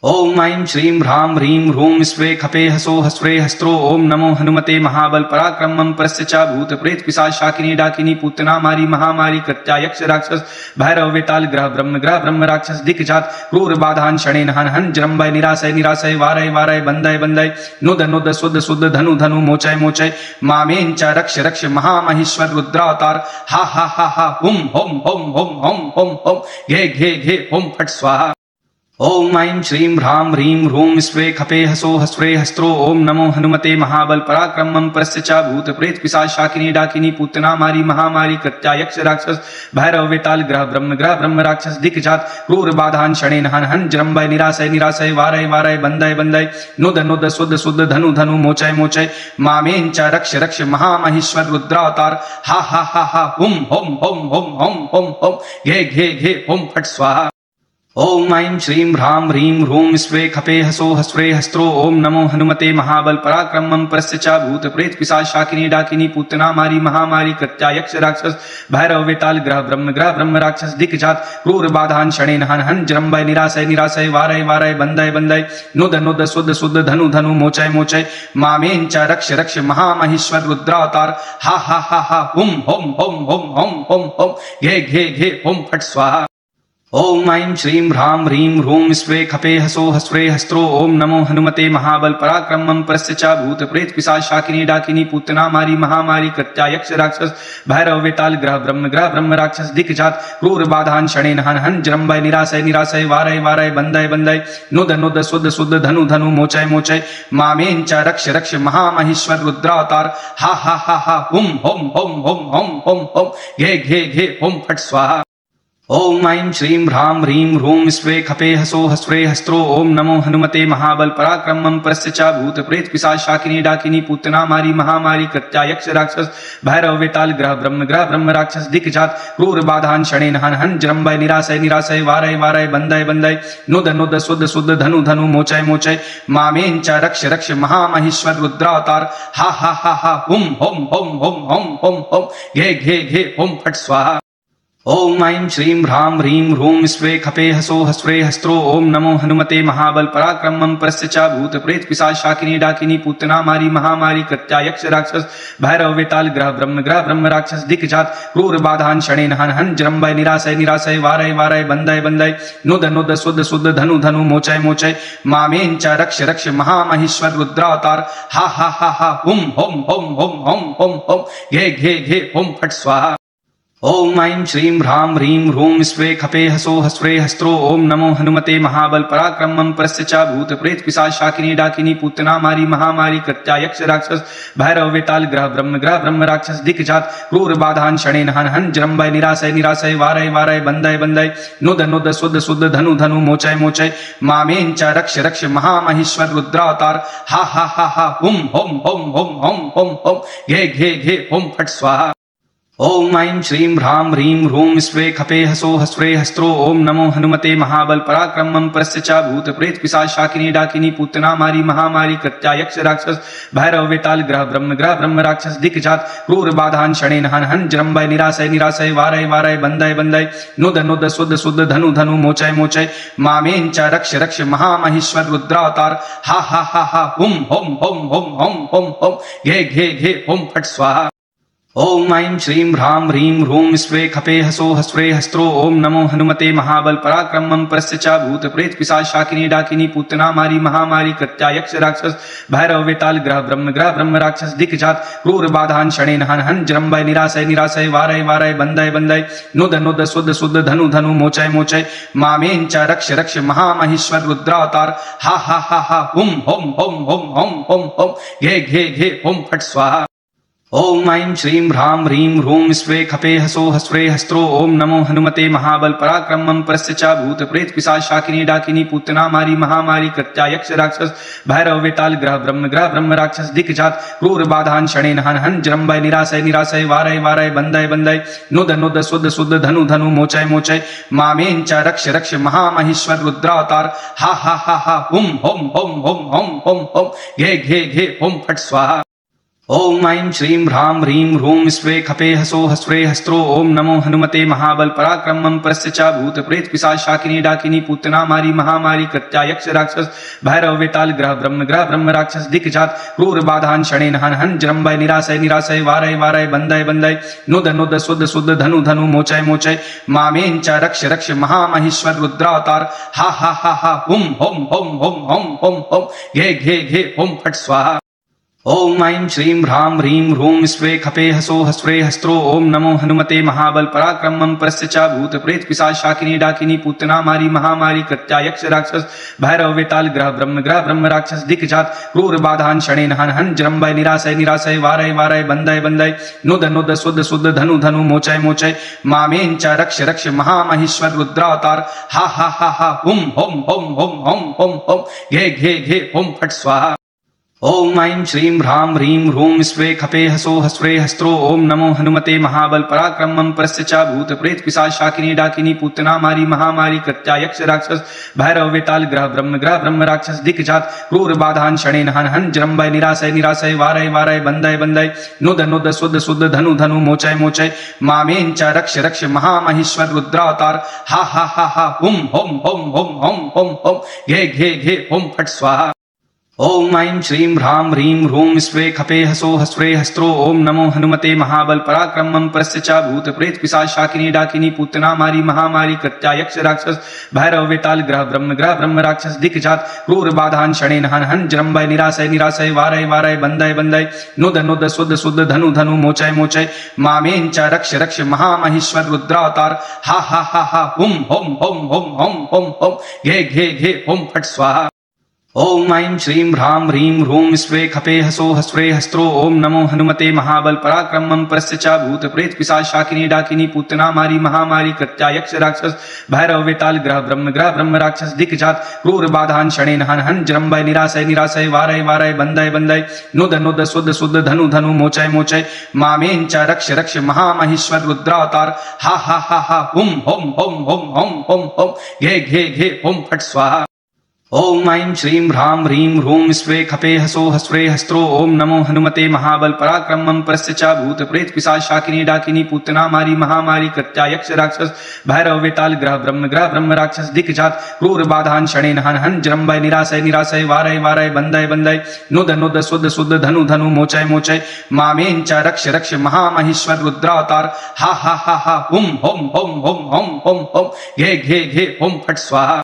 ओम ऐं श्रीं ह्रां ह्रीं ह्रूं स्वे खपे हसो हस्रे हस्त्रो ओम नमो हनुमते महाबल पराक्रमं परस्य च भूत प्रेत पिशाच शाकिनी डाकिनी पूतना मारी महामारी कृत्यायक्ष राक्षस भैरव वेताल ग्रह ब्रह्म राक्षस दिक्जात क्रूर बाधान शणेन हन हन जरम्बय निराशय निराशय वारय वारय बंदय बंदय नुद नुद शुद्ध शुद्ध धनु धनु मोचय मोचय मामेन च रक्ष रक्ष महामहेश्वर रुद्रावतार हा हा हा हा हुम home home home home home home घे घे घे होम फट स्वाहा। ओम ऐं श्रीं ह्रां ह्रीं ह्रूं स्वे खपे हसो हस्रे हस्त्रो ओम नमो हनुमते महाबल पराक्रमं परस्य च भूत प्रेत पिशाच शाकिनी डाकिनी पूतना मारी महामारी कृत्यायक्ष राक्षस भैरव वेताल ग्रह ब्रह्म राक्षस दिक्जात क्रूर बाधान शणेन हन हन जरम्बय निराशय निराशय वारय वारय बंदय बंदय नुद नुद शुद्ध शुद्ध धनु धनु मोचय मोचय मामेन च रक्ष रक्ष महामहेश्वर रुद्रावतार हा हा हा हा हुम home home home home home home घे घे घे होम फट स्वाहा। ओम ऐं श्रीं ह्रां ह्रीं ह्रूं स्वे खपे हसो हस्रे हस्त्रो ओम नमो हनुमते महाबल पराक्रमं परस्य च भूत प्रेत पिशाच शाकिनी डाकिनी पूतना मारी महामारी कृत्यायक्ष राक्षस भैरव वेताल ग्रह ब्रह्म राक्षस दिक्जात क्रूर बाधान शणेन हन हन जरम्बय निराशय निराशय वारय वारय बंदय बंदय नुद नुद शुद्ध शुद्ध धनु धनु मोचय मोचय मामेन च रक्ष रक्ष महामहेश्वर रुद्रावतार हा हा हा हा हुम home home home home home home घे घे घे होम फट स्वाहा। ओम ऐं श्रीं ह्रां ह्रीं ह्रूं स्वे खपे हसो हस्रे हस्त्रो ओम नमो हनुमते महाबल पराक्रमं परस्य च भूत प्रेत पिशाच शाकिनी डाकिनी पूतना मारी महामारी कृत्यायक्ष राक्षस भैरव वेताल ग्रह ब्रह्म राक्षस दिक्जात क्रूर बाधान शणेन हन हन जरम्बय निराशय निराशय वारय वारय बंदय बंदय नुद नुद शुद्ध शुद्ध धनु धनु मोचय मोचय मामेन च रक्ष रक्ष महामहेश्वर रुद्रावतार हा हा हा हा हुम home home home home home home घे घे घे होम फट स्वाहा। ओम ऐं श्रीं ह्रां ह्रीं ह्रूं स्वे खपे हसो हस्रे हस्त्रो ओम नमो हनुमते महाबल पराक्रमं परस्य च भूत प्रेत पिशाच शाकिनी डाकिनी पूतना मारी महामारी कृत्यायक्ष राक्षस भैरव वेताल ग्रह ब्रह्म राक्षस दिक्जात क्रूर बाधान शणेन हन हन जरम्बय निराशय निराशय वारय वारय बंदय बंदय नुद नुद शुद्ध शुद्ध धनु धनु मोचय मोचय मामेन च रक्ष रक्ष महामहेश्वर रुद्रावतार हा हा हा हा हुम home home home home home home घे घे घे होम फट स्वाहा। ओम ऐं श्रीं ह्रां ह्रीं ह्रूं स्वे खपे हसो हस्रे हस्त्रो ओम नमो हनुमते महाबल पराक्रमं परस्य च भूत प्रेत पिशाच शाकिनी डाकिनी पूतना मारी महामारी कृत्यायक्ष राक्षस भैरव वेताल ग्रह ब्रह्म राक्षस दिक्जात क्रूर बाधान शणेन हन हन जरम्बय निराशय निराशय वारय वारय बंदय बंदय नुद नुद शुद्ध शुद्ध धनु धनु मोचय मोचय मामेन च रक्ष रक्ष महामहेश्वर रुद्रावतार हा हा हा हा हुम home home home home home home घे घे घे होम फट स्वाहा। ओम ऐं श्रीं ह्रां ह्रीं ह्रूं स्वे खपे हसो हस्रे हस्त्रो ओम नमो हनुमते महाबल पराक्रमं परस्य च भूत प्रेत पिशाच शाकिनी डाकिनी पूतना मारी महामारी कृत्यायक्ष राक्षस भैरव वेताल ग्रह ब्रह्म राक्षस दिक्जात क्रूर बाधान शणेन हन हन जरम्बय निराशय निराशय वारय वारय बंदय बंदय नुद नुद शुद्ध शुद्ध धनु धनु मोचय मोचय मामेन च रक्ष रक्ष महामहेश्वर रुद्रावतार हा हा हा हा हुम home home home home home home घे घे घे होम फट स्वाहा। ओम ऐं श्रीं ह्रां ह्रीं ह्रूं स्वे खपे हसो हस्रे हस्त्रो ओम नमो हनुमते महाबल पराक्रमं परस्य च भूत प्रेत पिशाच शाकिनी डाकिनी पूतना मारी महामारी कृत्यायक्ष राक्षस भैरव वेताल ग्रह ब्रह्म राक्षस दिक्जात क्रूर बाधान शणेन हन हन जरम्बय निराशय निराशय वारय वारय बंदय बंदय नुद नुद शुद्ध शुद्ध धनु धनु मोचय मोचय मामेन च रक्ष रक्ष महामहेश्वर रुद्रावतार हा हा हा हा हुम home home home home home home घे घे घे होम फट स्वाहा। ओम ऐं श्रीं ह्रां ह्रीं ह्रूं स्वे खपे हसो हस्वे हस्त्रो ओम नमो हनुमते महाबल पराक्रमं परस्य च भूत प्रेत पिशाच शाकिनी डाकिनी पूतना मारी महामारी कृत्या यक्ष राक्षस भैरव वेताल ग्रह ब्रह्म राक्षस दिक्जात क्रूर बाधान शणेन हन हन जरम्बय निराशय निराशय वारय वारय बंदय बंदय नुद नुद सुद सुद धनु धनु मोचय मोचय मामेन च रक्ष रक्ष महामहेश्वर रुद्रावतार हा हा हा हा हुम home home home home home home घे घे घे होम फट स्वाहा। ओम ऐं श्रीं ह्रां ह्रीं ह्रूं स्वे खपे हसो हस्वे हस्त्रो ओम नमो हनुमते महाबल पराक्रमं परस्य च भूत प्रेत पिशाच शाकिनी डाकिनी पूतना मारी महामारी कृत्या यक्ष राक्षस भैरव वेताल ग्रह ब्रह्म राक्षस दिक्जात क्रूर बाधान शणेन हन हन जरम्बय निराशय निराशय वारय वारय बंदय बंदय नुद नुद सुद सुद धनु धनु मोचय मोचय मामेन च रक्ष रक्ष महामहेश्वर रुद्रावतार हा हा हा हा हुम home home home home home home घे घे घे होम फट स्वाहा। ओम ऐं श्रीं ह्रां ह्रीं ह्रूं स्वे खपे हसो हस्वे हस्त्रो ओम नमो हनुमते महाबल पराक्रमं परस्य च भूत प्रेत पिशाच शाकिनी डाकिनी पूतना मारी महामारी कृत्या यक्ष राक्षस भैरव वेताल ग्रह ब्रह्म राक्षस दिक्जात क्रूर बाधान शणेन हन हन जरम्बय निराशय निराशय वारय वारय बंदय बंदय नुद नुद सुद सुद धनु धनु मोचय मोचय मामेन च रक्ष रक्ष महामहेश्वर रुद्रावतार हा हा हा हा हुम home home home home home home घे घे घे होम फट स्वाहा। ओम ऐं श्रीं ह्रां ह्रीं ह्रूं स्वे खपे हसो हस्वे हस्त्रो ओम नमो हनुमते महाबल पराक्रमं परस्य च भूत प्रेत पिशाच शाकिनी डाकिनी पूतना मारी महामारी कृत्या यक्ष राक्षस भैरव वेताल ग्रह ब्रह्म राक्षस दिक्जात क्रूर बाधान शणेन हन हन जरम्बय निराशय निराशय वारय वारय बंदय बंदय नुद नुद सुद सुद धनु धनु मोचय मोचय मामेन च रक्ष रक्ष महामहेश्वर रुद्रावतार हा हा हा हा हुम home home home home home home घे घे घे होम फट स्वाहा। ओम ऐं श्रीं ह्रां ह्रीं ह्रूं स्वे खपे हसो हस्वे हस्त्रो ओम नमो हनुमते महाबल पराक्रमं परस्य च भूत प्रेत पिशाच शाकिनी डाकिनी पूतना मारी महामारी कृत्या यक्ष राक्षस भैरव वेताल ग्रह ब्रह्म राक्षस दिक्जात क्रूर बाधान शणेन हन हन जरम्बय निराशय निराशय वारय वारय बंदय बंदय नुद नुद सुद सुद धनु धनु मोचय मोचय मामेन च रक्ष रक्ष महामहेश्वर रुद्रावतार हा हा हा हा हुम home home home home home home घे घे घे होम फट स्वाहा। ओम ऐं श्रीं ह्रां ह्रीं ह्रूं स्वे खपे हसो हस्वे हस्त्रो ओम नमो हनुमते महाबल पराक्रमं परस्य च भूत प्रेत पिशाच शाकिनी डाकिनी पूतना मारी महामारी कृत्या यक्ष राक्षस भैरव वेताल ग्रह ब्रह्म राक्षस दिक्जात क्रूर बाधान शणेन हन हन जरम्बय निराशय निराशय वारय वारय बंदय बंदय नुद नुद सुद सुद धनु धनु मोचय मोचय मामेन च रक्ष रक्ष महामहेश्वर रुद्रावतार हा हा हा हा हुम home home home home home home घे घे घे होम फट स्वाहा। ओम ऐं श्रीं ह्रां ह्रीं ह्रूं स्वे खपे हसो हस्वे हस्त्रो ओम नमो हनुमते महाबल पराक्रमं परस्य च भूत प्रेत पिशाच शाकिनी डाकिनी पूतना मारी महामारी कृत्या यक्ष राक्षस भैरव वेताल ग्रह ब्रह्म राक्षस दिक्जात क्रूर बाधान शणेन हन हन जरम्बय निराशय निराशय वारय वारय बंदय बंदय नुद नुद सुद सुद धनु धनु मोचय मोचय मामेन च रक्ष रक्ष महामहेश्वर रुद्रावतार हा हा हा हा हुम home home home home home home घे घे घे होम फट स्वाहा। ओम ऐं श्रीं ह्रां ह्रीं ह्रूं स्वे खपे हसो हस्वे हस्त्रो ओम नमो हनुमते महाबल पराक्रमं परस्य च भूत प्रेत पिशाच शाकिनी डाकिनी पूतना मारी महामारी कृत्या यक्ष राक्षस भैरव वेताल ग्रह ब्रह्म राक्षस दिक्जात क्रूर बाधान शणेन हन हन जरम्बय निराशय निराशय वारय वारय बंदय बंदय नुद नुद सुद सुद धनु धनु मोचय मोचय मामेन च रक्ष रक्ष महामहेश्वर रुद्रावतार हा हा हा हा हुम home home home home home home घे घे घे होम फट स्वाहा।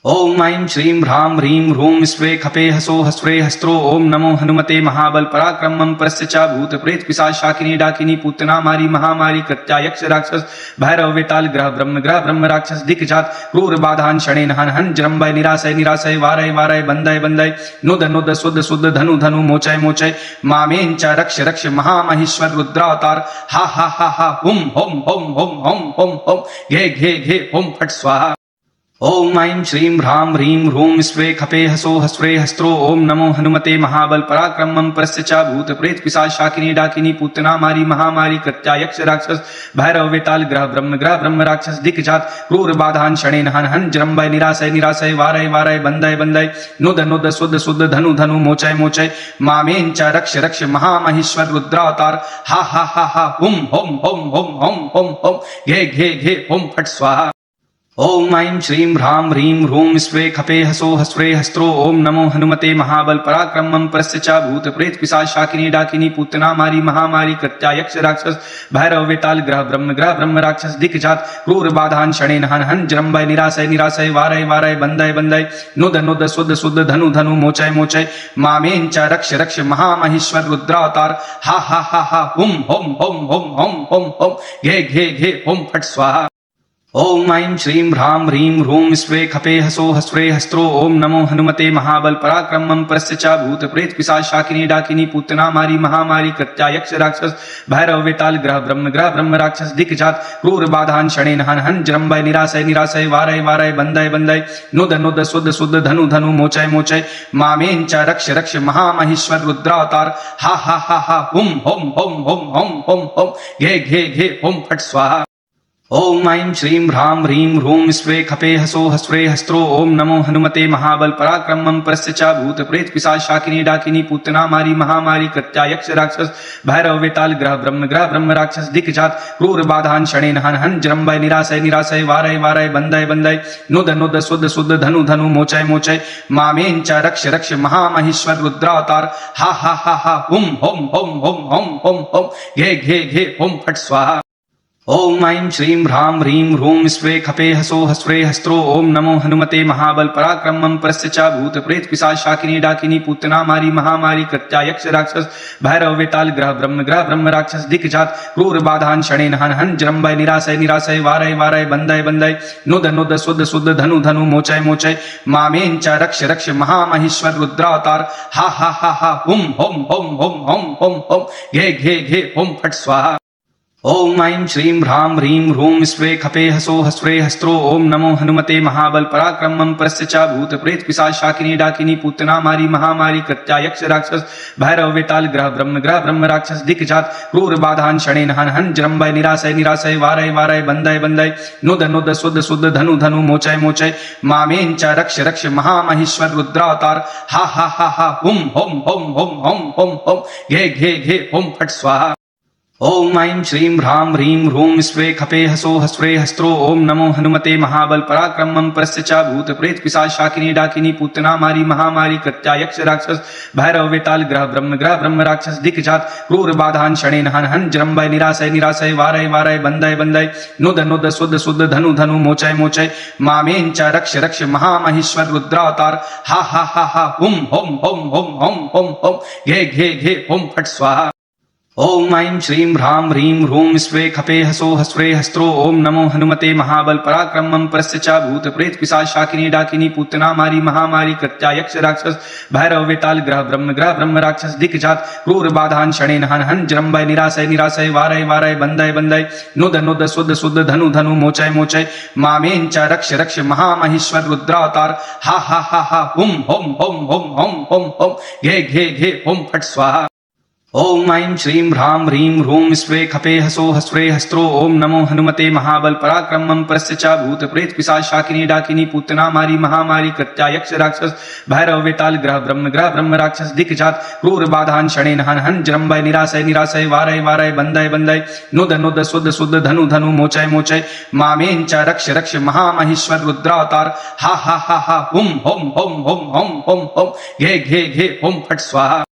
ओम ऐं श्रीं ह्रां ह्रीं ह्रूं स्वे खपे हसो हस्वे हस्त्रो ओम नमो हनुमते महाबल पराक्रमं परस्य च भूत प्रेत पिशाच शाकिनी डाकिनी पूतना मारी महामारी कृत्या यक्ष राक्षस भैरव वेताल ग्रह ब्रह्म राक्षस दिक्जात क्रूर बाधान शणेन हन हन जरम्बय निराशय निराशय वारय वारय बंदय बंदय नुद नुद सुद सुद धनु धनु मोचय मोचय मामेन च रक्ष रक्ष महामहेश्वर रुद्रावतार हा हा हा हा हुम home home home home home home घे घे घे होम फट स्वाहा। ओम ऐं श्रीं ह्रां ह्रीं ह्रूं स्वे खपे हसो हस्वे हस्त्रो ओम नमो हनुमते महाबल पराक्रमं परस्य च भूत प्रेत पिशाच शाकिनी डाकिनी पूतना मारी महामारी कृत्या यक्ष राक्षस भैरव वेताल ग्रह ब्रह्म राक्षस दिक्जात क्रूर बाधान शणेन हन हन जरम्बय निराशय निराशय वारय वारय बंदय बंदय नुद नुद सुद सुद धनु धनु मोचय मोचय मामेन च रक्ष रक्ष महामहेश्वर रुद्रावतार हा हा हा हा हुम home home home home home home घे घे घे होम फट स्वाहा। ओम ऐं श्रीं ह्रां ह्रीं ह्रूं स्वे खपे हसो हस्रे हस्त्रो ओम नमो हनुमते महाबल पराक्रमं परस्य च भूत प्रेत पिशाच शाकिनी डाकिनी पूतना मारी महामारी कृत्या यक्ष राक्षस भैरव वेताल ग्रह ब्रह्म राक्षस दिक्जात क्रूर बाधान शणेन हन हन जरम्बय निराशय निराशय वारय वारय बंदय बंदय नुद नुद सुद सुद धनु धनु मोचय मोचय मामेन च रक्ष रक्ष महामहेश्वर रुद्रावतार हा हा हा हा हुम हुम हुम हुम हुम हुम हुम घे घे घे हुम फट स्वाहा। ओम ऐं श्रीं ह्रां ह्रीं ह्रूं स्वे खपे हसो हस्रे हस्त्रो ओम नमो हनुमते महाबल पराक्रमं परस्य च भूत प्रेत पिशाच शाकिनी डाकिनी पूतना मारी महामारी कृत्या यक्ष राक्षस भैरव वेताल ग्रह ब्रह्म राक्षस दिक्जात क्रूर बाधान शणेन हन हन जरम्बय निराशय निराशय वारय वारय बंदय बंदय नुद नुद सुद सुद धनु धनु मोचय मोचय मामेन च रक्ष रक्ष महामहेश्वर रुद्रावतार हा हा हा हा हुम हुम हुम हुम हुम हुम हुम घे घे घे हुम फट स्वाहा। ओम ऐं श्रीं ह्रां ह्रीं ह्रूं स्वे खपे हसो हस्रे हस्त्रो ओम नमो हनुमते महाबल पराक्रमं परस्य च भूत प्रेत पिशाच शाकिनी डाकिनी पूतना मारी महामारी कृत्या यक्ष राक्षस भैरव वेताल ग्रह ब्रह्म राक्षस दिक्जात क्रूर बाधान शणेन हन हन जरम्बय निराशय निराशय वारय वारय बंदय बंदय नुद नुद सुद सुद धनु धनु मोचय मोचय मामेन च रक्ष रक्ष महामहेश्वर रुद्रावतार हा हा हा हा हुम हुम हुम हुम हुम हुम हुम घे घे घे हुम फट स्वाहा। ओम ऐं श्रीं ह्रां ह्रीं ह्रूं स्वे खपे हसो हस्रे हस्त्रो ओम नमो हनुमते महाबल पराक्रमं परस्य च भूत प्रेत पिशाच शाकिनी डाकिनी पूतना मारी महामारी कृत्या यक्ष राक्षस भैरव वेताल ग्रह ब्रह्म राक्षस दिक्जात क्रूर बाधान शणेन हन हन जरम्बय निराशय निराशय वारय वारय बंदय बंदय नुद नुद सुद सुद धनु धनु मोचय मोचय मामेन च रक्ष रक्ष महामहेश्वर रुद्रावतार हा हा हा हा हुम हुम हुम हुम हुम हुम हुम घे घे घे हुम फट स्वाहा। ओम ऐं श्रीं ह्रां ह्रीं ह्रूं स्वे खपे हसो हस्रे हस्त्रो ओम नमो हनुमते महाबल पराक्रमं परस्य च भूत प्रेत पिशाच शाकिनी डाकिनी पूतना मारी महामारी कृत्या यक्ष राक्षस भैरव वेताल ग्रह ब्रह्म राक्षस दिक्जात क्रूर बाधान शणेन हन हन जरम्बय निराशय निराशय वारय वारय बंदय बंदय नुद नुद सुद सुद धनु धनु मोचय मोचय मामेन च रक्ष रक्ष महामहेश्वर रुद्रावतार हा हा हा हा हुम हुम हुम हुम हुम हुम हुम घे घे घे हुम फट स्वाहा। ओम ऐं श्रीं ह्रां ह्रीं ह्रूं स्वे खपे हसो हस्रे हस्त्रो ओम नमो हनुमते महाबल पराक्रमं परस्य च भूत प्रेत पिशाच शाकिनी डाकिनी पूतना मारी महामारी कृत्या यक्ष राक्षस भैरव वेताल ग्रह ब्रह्म राक्षस दिक्जात क्रूर बाधान शणेन हन हन जरम्बय निराशय निराशय वारय वारय बंदय बंदय नुद नुद सुद सुद धनु धनु मोचय मोचय मामेन च रक्ष रक्ष महामहेश्वर रुद्रावतार हा हा हा हा हुम हुम हुम हुम हुम हुम हुम घे घे घे हुम फट स्वाहा। ओम ऐं श्रीं ह्रां ह्रीं ह्रूं स्वे खपे हसो हस्रे हस्त्रो ओम नमो हनुमते महाबल पराक्रमं परस्य च भूत प्रेत पिशाच शाकिनी डाकिनी पूतना मारी महामारी कृत्या यक्ष राक्षस भैरव वेताल ग्रह ब्रह्म राक्षस दिक्जात क्रूर बाधान शणेन हन हन जरम्बय निराशय निराशय वारय वारय बंदय बंदय नुद नुद सुद सुद धनु धनु मोचय मोचय मामेन च रक्ष रक्ष महामहेश्वर रुद्रावतार हा हा हा हा हुम हुम हुम हुम हुम हुम हुम घे घे घे हुम फट स्वाहा। ओम ऐं श्रीं ह्रां ह्रीं ह्रूं स्वे खपे हसो हस्रे हस्त्रो ओम नमो हनुमते महाबल पराक्रमं परस्य च भूत प्रेत पिशाच शाकिनी डाकिनी पूतना मारी महामारी कृत्या यक्ष राक्षस भैरव वेताल ग्रह ब्रह्म राक्षस दिक्जात क्रूर बाधान शणेन हन हन जरम्बय निराशय निराशय वारय वारय बंदय बंदय नुद नुद सुद सुद धनु धनु मोचय मोचय मामेन च रक्ष रक्ष महामहेश्वर रुद्रावतार हा हा हा हा हुम हुम हुम हुम हुम हुम हुम घे घे घे हुम फट स्वाहा।